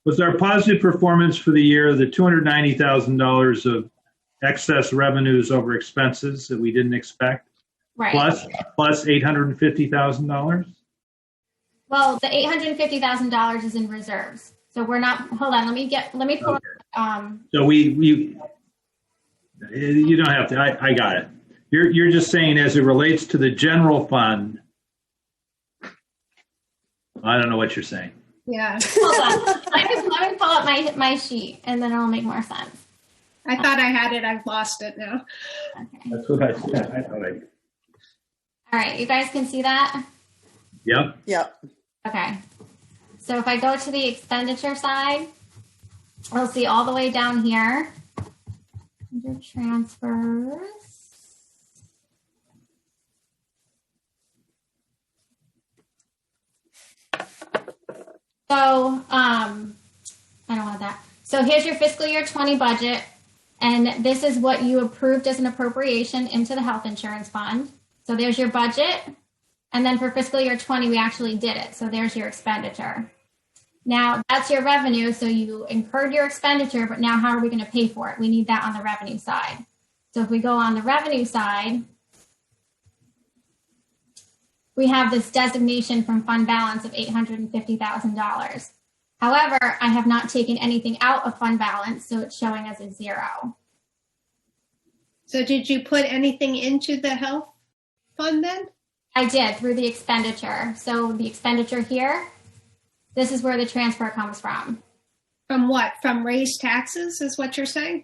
Was our positive performance for the year the $290,000 of excess revenues over expenses that we didn't expect? Right. Plus $850,000? Well, the $850,000 is in reserves. So we're not, hold on, let me pull So you don't have to, I got it. You're just saying as it relates to the general fund, I don't know what you're saying. Yeah. Hold on. Let me pull up my sheet and then it'll make more sense. I thought I had it. I've lost it now. Okay. That's what I said. I thought All right. You guys can see that? Yep. Yep. Okay. So if I go to the expenditure side, we'll see all the way down here under transfers. So I don't want that. So here's your fiscal year 20 budget. And this is what you approved as an appropriation into the health insurance fund. So there's your budget. And then for fiscal year 20, we actually did it. So there's your expenditure. Now that's your revenue. So you incurred your expenditure, but now how are we going to pay for it? We need that on the revenue side. So if we go on the revenue side, we have this designation from fund balance of $850,000. However, I have not taken anything out of fund balance, so it's showing as a 0. So did you put anything into the health fund then? I did through the expenditure. So the expenditure here, this is where the transfer comes from. From what? From raised taxes is what you're saying?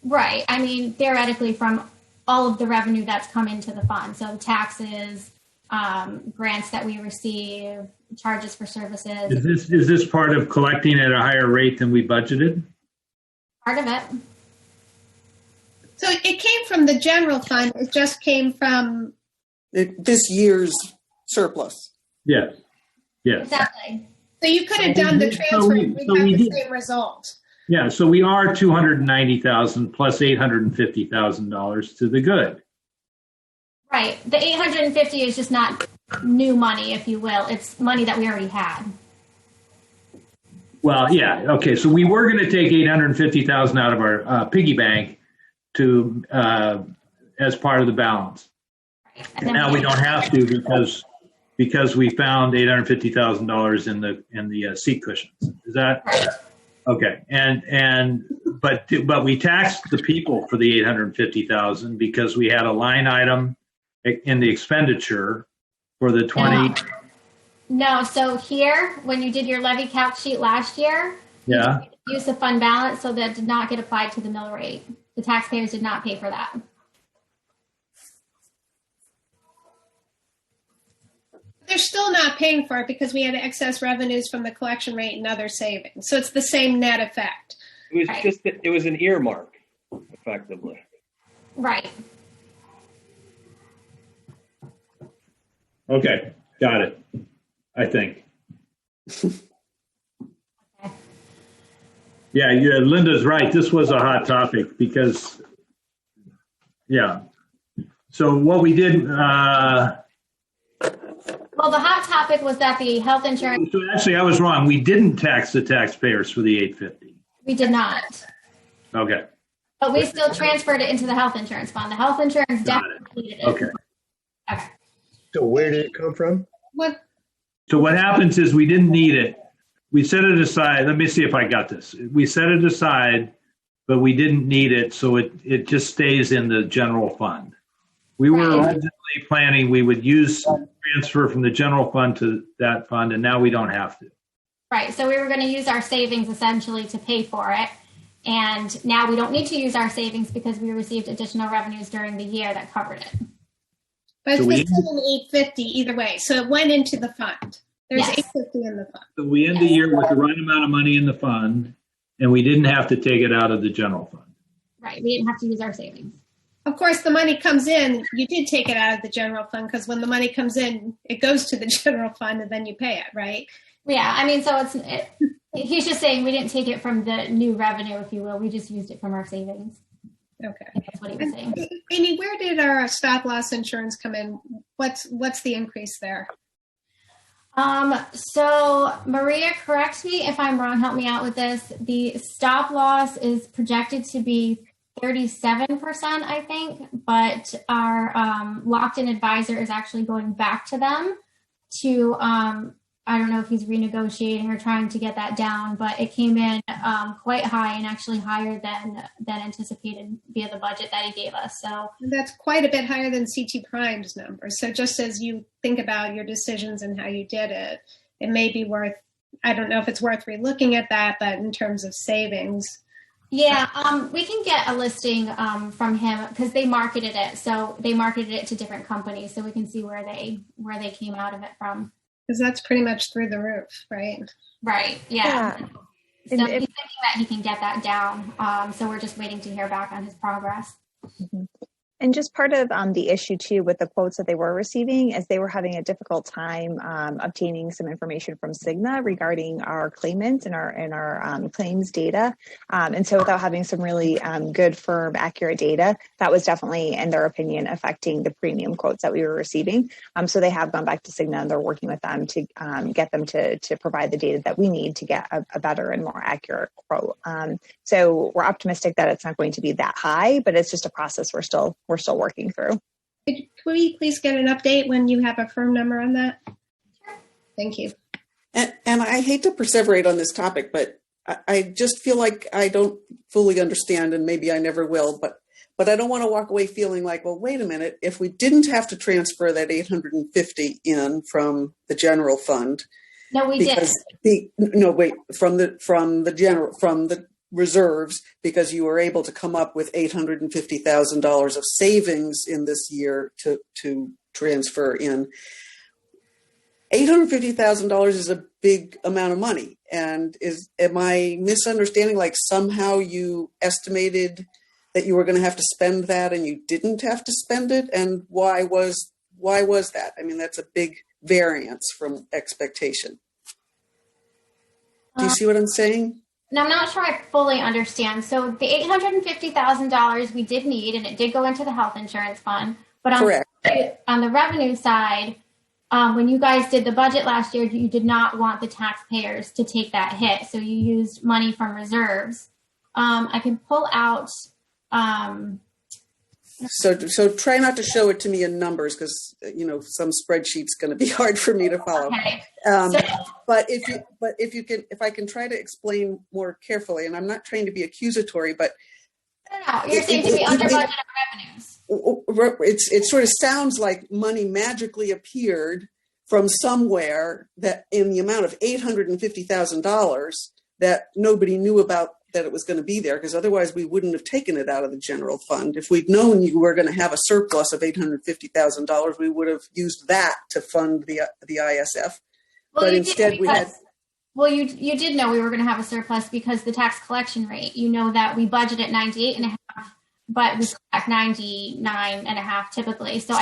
Right. I mean, theoretically from all of the revenue that's come into the fund. So taxes, grants that we receive, charges for services. Is this part of collecting at a higher rate than we budgeted? Part of it. So it came from the general fund. It just came from This year's surplus. Yes. Yes. Exactly. So you could have done the transfer and we'd have the same result. Yeah. So we are $290,000 plus $850,000 to the good. Right. The 850 is just not new money, if you will. It's money that we already had. Well, yeah. Okay. So we were going to take $850,000 out of our piggy bank to as part of the balance. Right. And now we don't have to because we found $850,000 in the seat cushions. Is that Right. okay? But we taxed the people for the $850,000 because we had a line item in the expenditure for the 20. No. So here, when you did your levy calc sheet last year, Yeah. you used the fund balance, so that did not get applied to the mill rate. The taxpayers did not pay for that. They're still not paying for it because we had excess revenues from the collection rate and other savings. So it's the same net effect. It was Right. it was an earmark, effectively. Right. Okay. Got it. I think. Yeah, Linda's right. This was a hot topic because, yeah. So what we did, Well, the hot topic was that the health insurance, so actually I was wrong. We didn't tax the taxpayers for the $850. we did not. Okay. But we still transferred it into the health insurance fund. The health insurance Got it. definitely needed it. Okay. Okay. So where did it come from? What? So what happens is we didn't need it. We set it aside. Let me see if I got this. We set it aside, but we didn't need it. So it just stays in the general fund. We were Right. originally planning we would transfer from the general fund to that fund, and now we don't have to. Right. So we were going to use our savings essentially to pay for it. And now we don't need to use our savings because we received additional revenues during the year that covered it. But So it's still an 850 either way. So it went into the fund. There's Yes. 850 in the fund. So we end the year with the right amount of money in the fund, and we didn't have to take it out of the general fund. Right. We didn't have to use our savings. Of course, the money comes in. You did take it out of the general fund because when the money comes in, it goes to the general fund and then you pay it, right? Yeah. I mean, so he's just saying we didn't take it from the new revenue, if you will. We just used it from our savings. Okay. That's what he was saying. Amy, where did our stop loss insurance come in? What's the increase there? So Maria, correct me if I'm wrong. Help me out with this. The stop loss is projected to be 37%, I think, but our locked-in advisor is actually going back to them to, I don't know if he's renegotiating or trying to get that down, but it came in quite high and actually higher than anticipated via the budget that he gave us. So That's quite a bit higher than CT Prime's numbers. So just as you think about your decisions and how you did it, it may be worth, I don't know if it's worth relooking at that, but in terms of savings. yeah, we can get a listing from him because they marketed it. So they marketed it to different companies, so we can see where they came out of it from. Because that's pretty much through the roof, right? Right. Yeah. Yeah. So he's And thinking that he can get that down. So we're just waiting to hear back on his progress. And just part of the issue too with the quotes that they were receiving is they were having a difficult time obtaining some information from Cigna regarding our claimants and our claims data. And so without having some really good, firm, accurate data, that was definitely, in their opinion, affecting the premium quotes that we were receiving. So they have gone back to Cigna and they're working with them to get them to provide the data that we need to get a better and more accurate quote. So we're optimistic that it's not going to be that high, but it's just a process we're still working through. Could we please get an update when you have a firm number on that? Thank you. And I hate to perseverate on this topic, but I just feel like I don't fully understand, and maybe I never will, but I don't want to walk away feeling like, well, wait a minute, if we didn't have to transfer that 850 in from the general fund. No, we did. From the reserves, because you were able to come up with $850,000 of savings in this year to transfer in. $850,000 is a big amount of money. And am I misunderstanding? Like somehow you estimated that you were going to have to spend that and you didn't have to spend it? And why was that? I mean, that's a big variance from expectation. Do you see what I'm saying? No, I'm not sure I fully understand. So the $850,000 we did need, and it did go into the health insurance fund. But on the revenue side, when you guys did the budget last year, you did not want the taxpayers to take that hit. So you used money from reserves. I can pull out. So try not to show it to me in numbers, because some spreadsheet's going to be hard for me to follow. Okay. But if I can try to explain more carefully, and I'm not trying to be accusatory, but no, you're saying to be under budget on revenues. It sort of sounds like money magically appeared from somewhere that in the amount of $850,000 that nobody knew about, that it was going to be there, because otherwise we wouldn't have taken it out of the general fund. If we'd known you were going to have a surplus of $850,000, we would have used that to fund the ISF. Well, but instead we had. Well, you did know we were going to have a surplus because the tax collection rate. You know that we budget at 98.5, but we collect 99.5 typically. So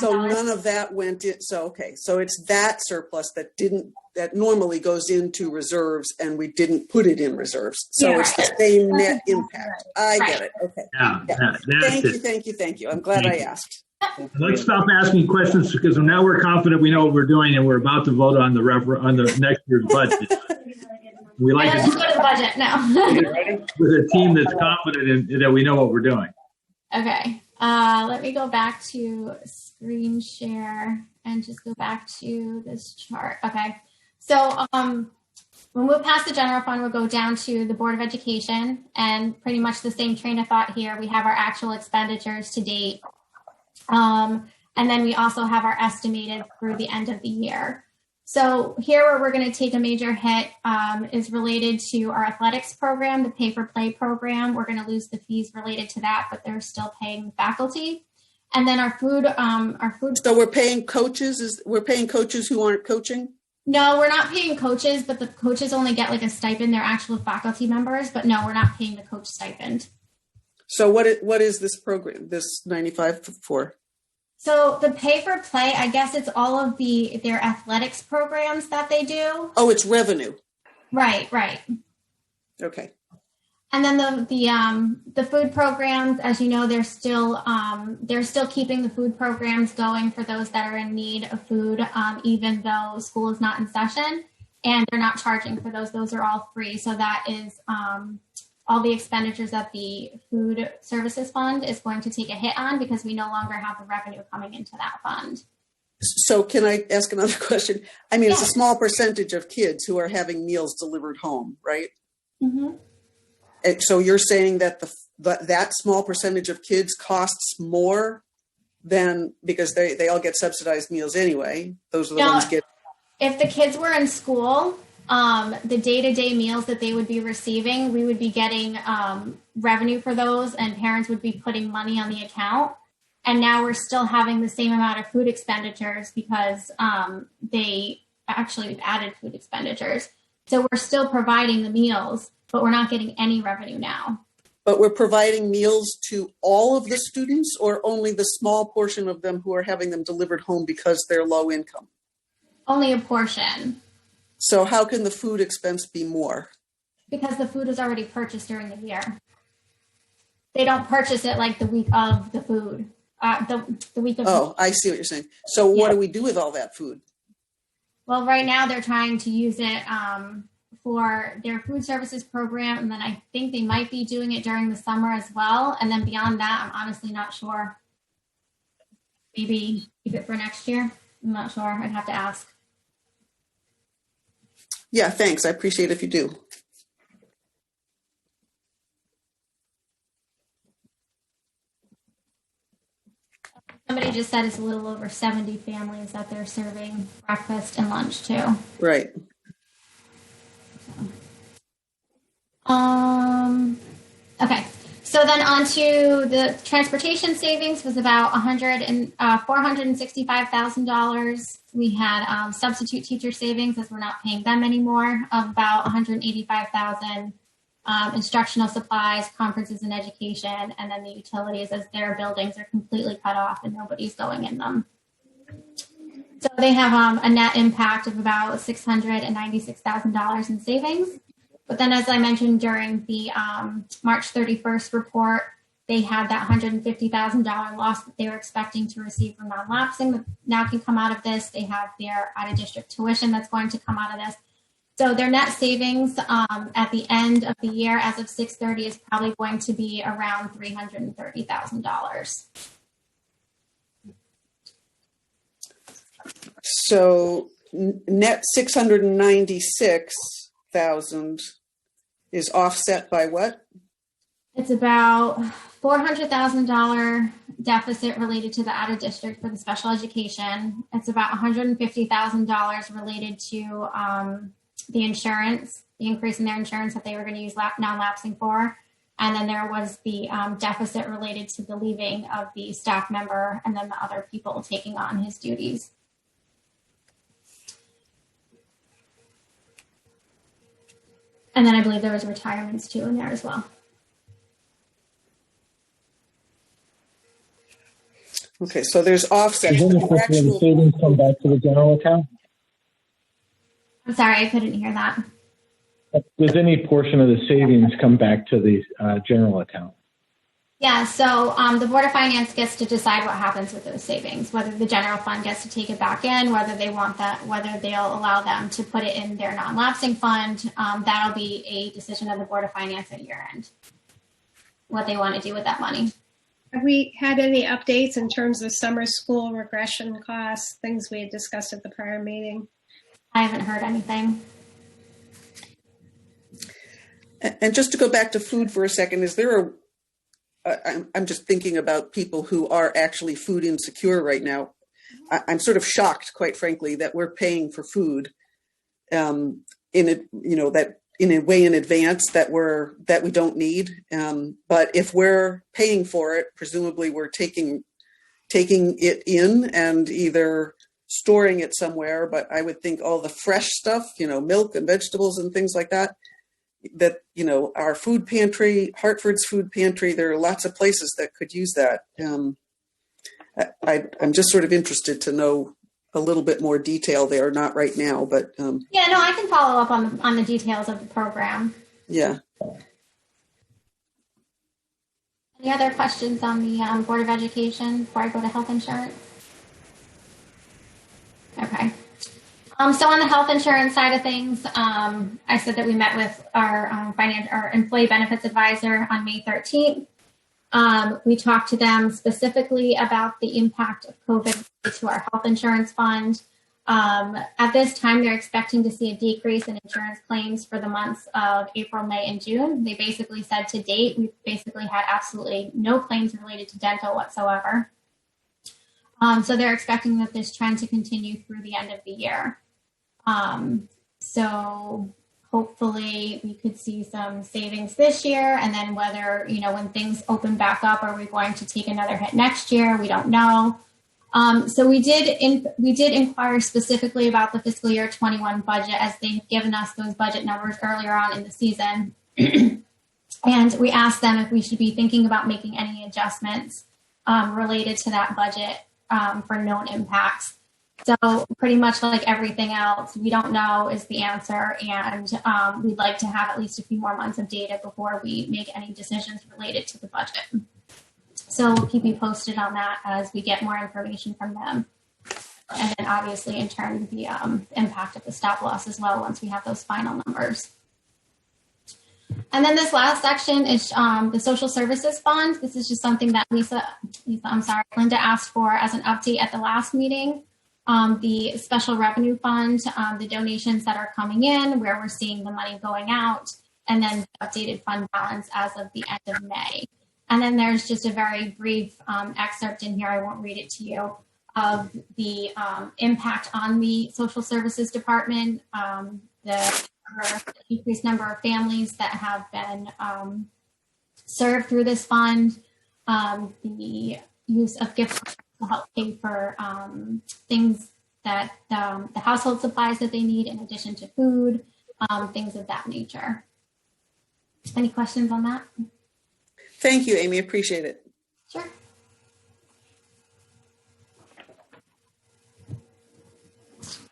none of that went in. So it's that surplus that normally goes into reserves, and we didn't put it in reserves. So it's the same net impact. I get it. Okay. Yeah. Thank you. I'm glad I asked. Let's stop asking questions, because now we're confident we know what we're doing, and we're about to vote on the next year's budget. We like to go to the budget now. With a team that's confident in that we know what we're doing. Okay. Let me go back to screen share and just go back to this chart. Okay. So when we move past the general fund, we'll go down to the Board of Education, and pretty much the same train of thought here. We have our actual expenditures to date. And then we also have our estimated through the end of the year. So here where we're going to take a major hit is related to our athletics program, the pay for play program. We're going to lose the fees related to that, but they're still paying faculty. And then our food. So we're paying coaches. We're paying coaches who aren't coaching. No, we're not paying coaches, but the coaches only get like a stipend. They're actual faculty members, but no, we're not paying the coach stipend. So what is this program, this 95 for? So the pay for play, I guess it's all of their athletics programs that they do. Oh, it's revenue. Right. Okay. And then the food programs, as you know, they're still keeping the food programs going for those that are in need of food, even though school is not in session, and they're not charging for those. Those are all free. So that is all the expenditures that the food services fund is going to take a hit on, because we no longer have the revenue coming into that fund. So can I ask another question? I mean, It's a small percentage of kids who are having meals delivered home, right? Mm-hmm. And so you're saying that that small percentage of kids costs more than, because they all get subsidized meals anyway. Those are the ones get. If the kids were in school, the day-to-day meals that they would be receiving, we would be getting revenue for those, and parents would be putting money on the account. And now we're still having the same amount of food expenditures because they actually added food expenditures. So we're still providing the meals, but we're not getting any revenue now. But we're providing meals to all of the students, or only the small portion of them who are having them delivered home because they're low income? Only a portion. So how can the food expense be more? Because the food is already purchased during the year. They don't purchase it like the week of the food. The week of. Oh, I see what you're saying. So what do we do with all that food? Well, right now they're trying to use it for their food services program, and then I think they might be doing it during the summer as well. And then beyond that, I'm honestly not sure. maybe keep it for next year. I'm not sure. I'd have to ask. Yeah, thanks. I appreciate if you do. Somebody just said it's a little over 70 families that they're serving breakfast and lunch to. Right. Okay. So then on to the transportation savings was about $465,000. We had substitute teacher savings as we're not paying them anymore of about $185,000. Instructional supplies, conferences and education, and then the utilities as their buildings are completely cut off and nobody's going in them. So they have a net impact of about $696,000 in savings. But then, as I mentioned during the March 31st report, they had that $150,000 loss that they were expecting to receive from non-lapsing that now can come out of this. They have their out-of-district tuition that's going to come out of this. So their net savings at the end of the year as of 6/30 is probably going to be around $330,000. So net 696,000 is offset by what? It's about $400,000 deficit related to the out of district for the special education. It's about $150,000 related to the insurance, the increase in their insurance that they were going to use non-lapsing for. And then there was the deficit related to the leaving of the staff member and then the other people taking on his duties. And then I believe there was retirements too in there as well. Okay, so there's offsets. Does any portion of the savings come back to the general account? I'm sorry, I couldn't hear that. Does any portion of the savings come back to the general account? Yeah, so the Board of Finance gets to decide what happens with those savings, whether the general fund gets to take it back in, whether they want that, whether they'll allow them to put it in their non-lapsing fund. That'll be a decision of the Board of Finance at year end, what they want to do with that money. Have we had any updates in terms of summer school regression costs, things we had discussed at the prior meeting? I haven't heard anything. And just to go back to food for a second, is there I'm just thinking about people who are actually food insecure right now. I'm sort of shocked, quite frankly, that we're paying for food that in a way in advance that we don't need. But if we're paying for it, presumably we're taking it in and either storing it somewhere. But I would think all the fresh stuff, milk and vegetables and things like that, our food pantry, Hartford's food pantry, there are lots of places that could use that. I'm just sort of interested to know a little bit more detail there, not right now, but. Yeah, no, I can follow up on the details of the program. Yeah. Any other questions on the Board of Education before I go to health insurance? Okay. So on the health insurance side of things, I said that we met with our employee benefits advisor on May 13th. We talked to them specifically about the impact of COVID to our health insurance fund. At this time, they're expecting to see a decrease in insurance claims for the months of April, May, and June. They basically said to date, we've basically had absolutely no claims related to dental whatsoever. So they're expecting that this trend to continue through the end of the year. So hopefully we could see some savings this year, and then whether, when things open back up, are we going to take another hit next year? We don't know. So we did inquire specifically about the fiscal year 21 budget, as they've given us those budget numbers earlier on in the season. And we asked them if we should be thinking about making any adjustments related to that budget for known impacts. So pretty much like everything else, we don't know is the answer, and we'd like to have at least a few more months of data before we make any decisions related to the budget. So we'll keep you posted on that as we get more information from them. And then obviously in turn, the impact of the stop loss as well once we have those final numbers. And then this last section is the social services fund. This is just something that Linda asked for as an update at the last meeting. The special revenue fund, the donations that are coming in, where we're seeing the money going out, and then the updated fund balance as of the end of May. And then there's just a very brief excerpt in here, I won't read it to you, of the impact on the social services department, the increased number of families that have been served through this fund, the use of gift cards to help pay for things that the household supplies that they need in addition to food, things of that nature. Any questions on that? Thank you, Amy. Appreciate it. Sure.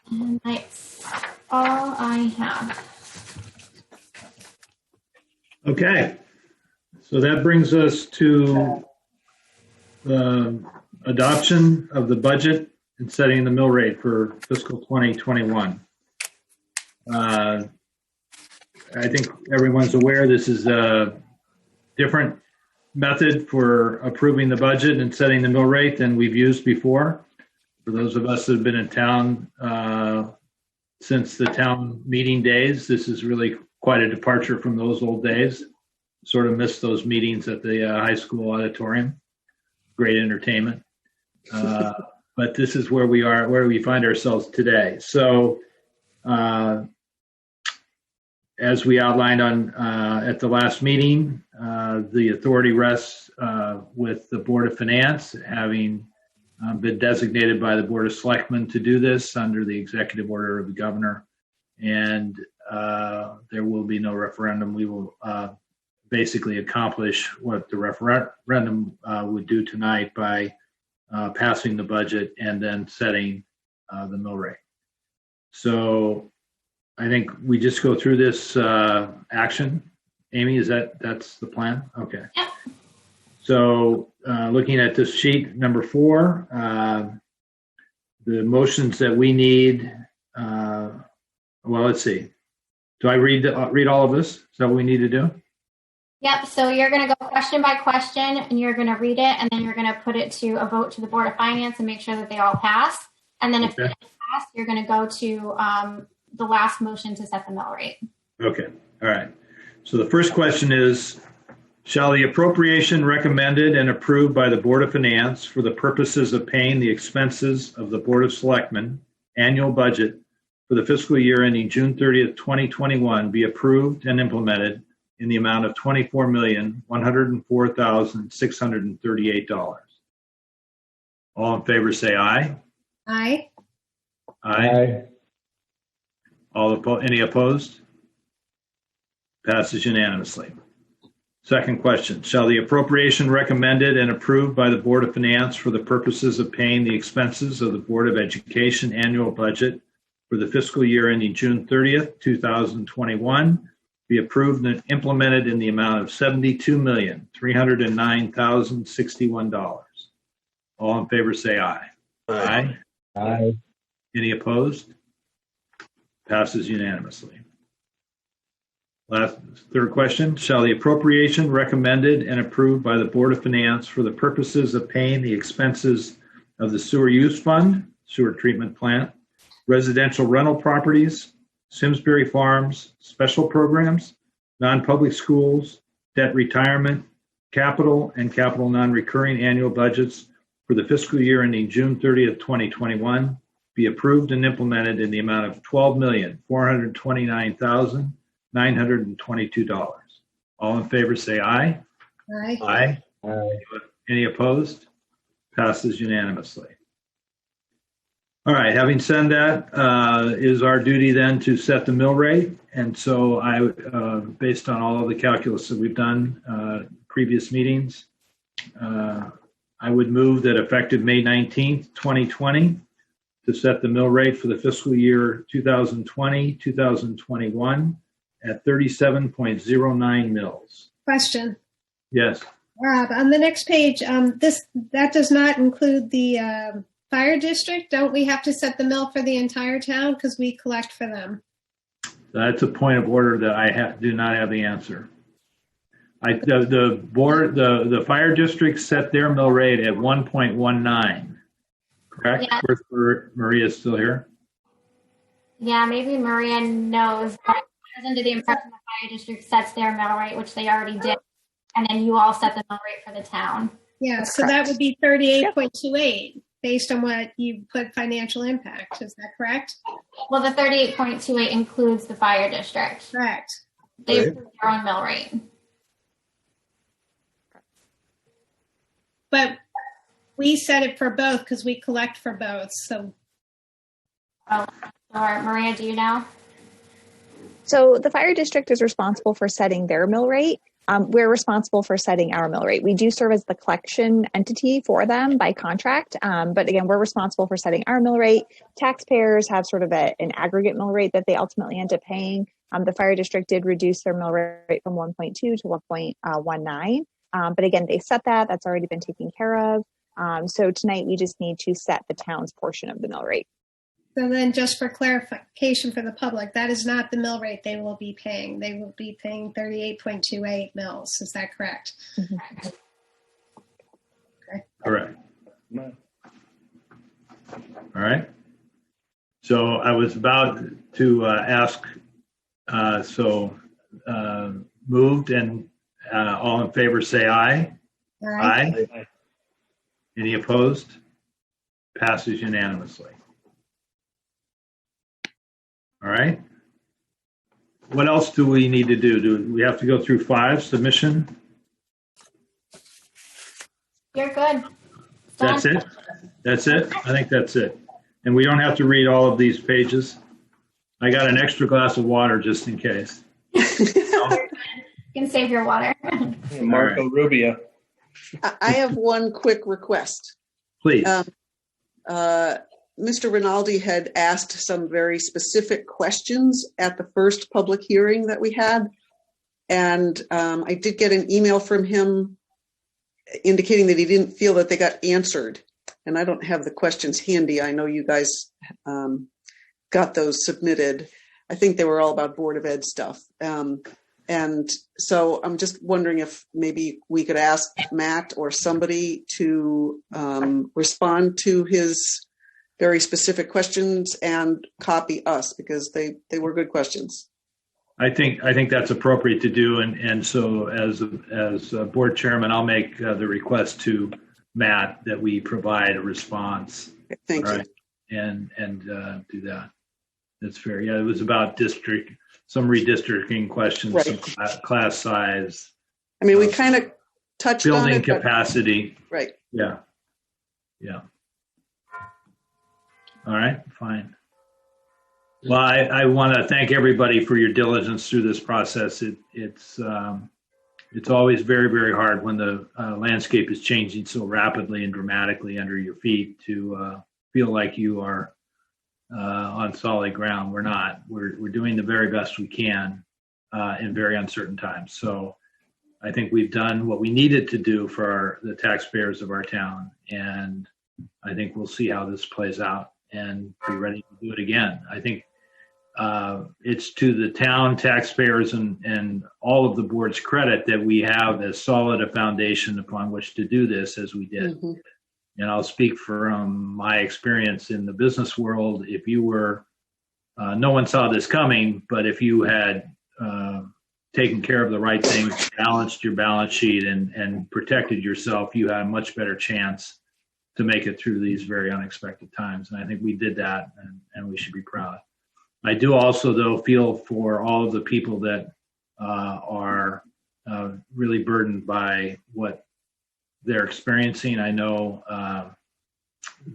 And that's all I have. Okay. So that brings us to the adoption of the budget and setting the mill rate for fiscal 2021. I think everyone's aware this is a different method for approving the budget and setting the mill rate than we've used before. For those of us that have been in town since the town meeting days, this is really quite a departure from those old days. Sort of missed those meetings at the high school auditorium. Great entertainment. But this is where we are, where we find ourselves today. So as we outlined on at the last meeting, the authority rests with the Board of Finance, having been designated by the Board of Selectmen to do this under the executive order of the governor. And there will be no referendum. We will basically accomplish what the referendum would do tonight by passing the budget and then setting the mill rate. So I think we just go through this action. Amy, that's the plan? Okay. Yep. So looking at this sheet, number 4, the motions that we need, well, let's see. Do I read all of this? Is that what we need to do? Yep, so you're going to go question by question, and you're going to read it, and then you're going to put it to a vote to the Board of Finance and make sure that they all pass. And then if they pass, you're going to go to the last motion to set the mill rate. Okay, all right. So the first question is, shall the appropriation recommended and approved by the Board of Finance for the purposes of paying the expenses of the Board of Selectmen annual budget for the fiscal year ending June 30th, 2021 be approved and implemented in the amount of $24,104,638? All in favor say aye. Aye. Aye. Any opposed? Passes unanimously. Second question, shall the appropriation recommended and approved by the Board of Finance for the purposes of paying the expenses of the Board of Education annual budget for the fiscal year ending June 30th, 2021 be approved and implemented in the amount of $72,309,061? All in favor say aye. Aye. Aye. Any opposed? Passes unanimously. Third question, shall the appropriation recommended and approved by the Board of Finance for the purposes of paying the expenses of the sewer use fund, sewer treatment plant, residential rental properties, Simsbury Farms, special programs, non-public schools, debt retirement, capital and capital non-recurring annual budgets for the fiscal year ending June 30th, 2021 be approved and implemented in the amount of $12,429,922? All in favor say aye. Aye. Aye. Aye. Any opposed? Passes unanimously. All right, having said that, is our duty then to set the mill rate. And so based on all of the calculus that we've done previous meetings, I would move that effective May 19th, 2020, to set the mill rate for the fiscal year 2020-2021 at 37.09 mils. Question. Yes. Rob, on the next page, that does not include the fire district. Don't we have to set the mill for the entire town because we collect for them? That's a point of order that I do not have the answer. The fire district set their mill rate at 1.19. Correct? Yeah. Of course, Maria's still here. Yeah, maybe Maria knows, but I was under the impression the fire district sets their mill rate, which they already did, and then you all set the mill rate for the town. Yeah, That's so that correct. would be 38.28 based on what you put financial impact. Is that correct? Well, the 38.28 includes the fire district. Correct. They Right. approve their own mill rate. But we set it for both because we collect for both. So Oh, or Maria, do you know? So the fire district is responsible for setting their mill rate. We're responsible for setting our mill rate. We do serve as the collection entity for them by contract. But again, we're responsible for setting our mill rate. Taxpayers have sort of an aggregate mill rate that they ultimately end up paying. The fire district did reduce their mill rate from 1.2 to 1.19. But again, they set that. That's already been taken care of. So tonight we just need to set the town's portion of the mill rate. So then just for clarification for the public, that is not the mill rate they will be paying. They will be paying 38.28 mils. Is that correct? Mm-hmm. Correct. All right. So I was about to ask, moved, and all in favor say aye. All right. Aye. Any opposed? Passes unanimously. All right. What else do we need to do? Do we have to go through 5 submission? You're good. That's it? That's it? I think that's it. And we don't have to read all of these pages. I got an extra glass of water just in case. You can save your water. Marco Rubio. I have one quick request. Please. Mr. Rinaldi had asked some very specific questions at the first public hearing that we had. And I did get an email from him indicating that he didn't feel that they got answered. And I don't have the questions handy. I know you guys got those submitted. I think they were all about Board of Ed stuff. And so I'm just wondering if maybe we could ask Matt or somebody to respond to his very specific questions and copy us, because they were good questions. I think that's appropriate to do, and so as board chairman, I'll make the request to Matt that we provide a response. Thank you. Right? And do that. That's fair. Yeah, it was about some redistricting questions, Right. some class size, I mean, we kind of touched on building it, but- capacity. right. Yeah. All right, fine. Well, I want to thank everybody for your diligence through this process. It's always very, very hard when the landscape is changing so rapidly and dramatically under your feet to feel like you are on solid ground. We're not. We're doing the very best we can in very uncertain times. So I think we've done what we needed to do for the taxpayers of our town, and I think we'll see how this plays out and be ready to do it again. I think it's to the town taxpayers and all of the board's credit that we have as solid a foundation upon which to do this as we did. Mm-hmm. And I'll speak from my experience in the business world. If you were, no one saw this coming, but if you had taken care of the right things, balanced your balance sheet and protected yourself, you had a much better chance to make it through these very unexpected times. And I think we did that, and we should be proud. I do also, though, feel for all of the people that are really burdened by what they're experiencing. I know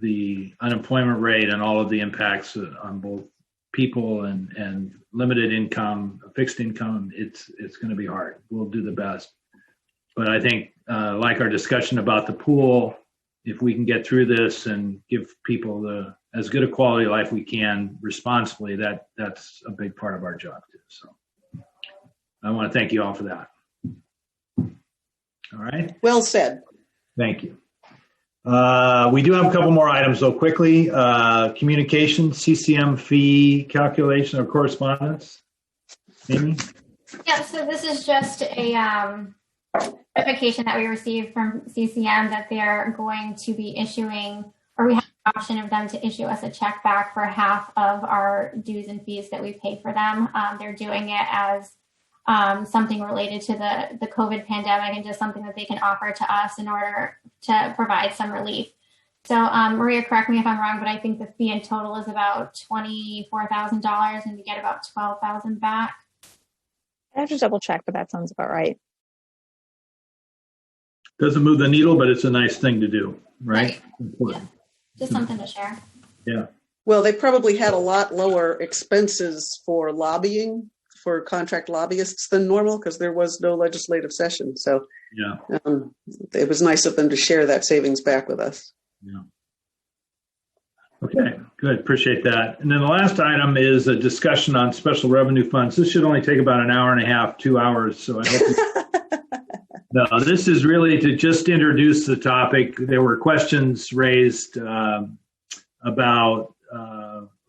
the unemployment rate and all of the impacts on both people and limited income, fixed income, it's going to be hard. We'll do the best. But I think like our discussion about the pool, if we can get through this and give people as good a quality of life we can responsibly, that's a big part of our job too. So I want to thank you all for that. All right. Well said. Thank you. We do have a couple more items though, quickly. Communication, CCM fee calculation or correspondence. Amy? Yeah, so this is just a notification that we received from CCM that they're going to be issuing, or we have the option of them to issue us a check back for half of our dues and fees that we pay for them. They're doing it as something related to the COVID pandemic and just something that they can offer to us in order to provide some relief. So Maria, correct me if I'm wrong, but I think the fee in total is about $24,000 and we get about $12,000 back. I have to double check, but that sounds about right. Doesn't move the needle, but it's a nice thing to do, right? Yeah. Just something to share. Yeah. Well, they probably had a lot lower expenses for lobbying, for contract lobbyists than normal, because there was no legislative session. So Yeah. It was nice of them to share that savings back with us. Yeah. Okay, good. Appreciate that. And then the last item is a discussion on special revenue funds. This should only take about an hour and a half, 2 hours. So I hope no, this is really to just introduce the topic. There were questions raised about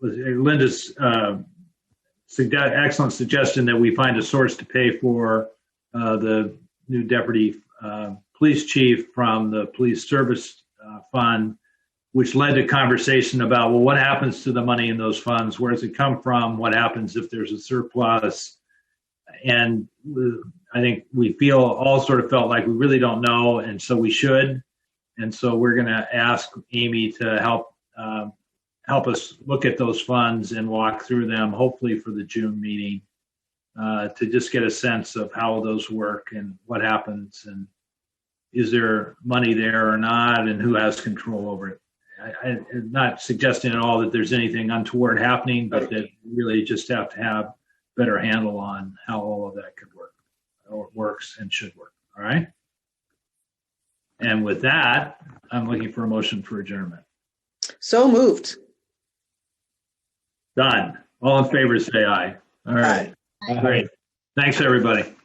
Linda's excellent suggestion that we find a source to pay for the new deputy police chief from the police service fund, which led to conversation about, well, what happens to the money in those funds? Where does it come from? What happens if there's a surplus? And I think we all sort of felt like we really don't know, and so we should. And so we're going to ask Amy to help us look at those funds and walk through them, hopefully for the June meeting, to just get a sense of how those work and what happens, and is there money there or not, and who has control over it. I'm not suggesting at all that there's anything untoward happening, but that we really just have to have better handle on how all of that could work, or works and should work. All right. And with that, I'm looking for a motion for adjournment. So moved. Done. All in favor, say aye. All right. Aye. Great. Thanks, everybody.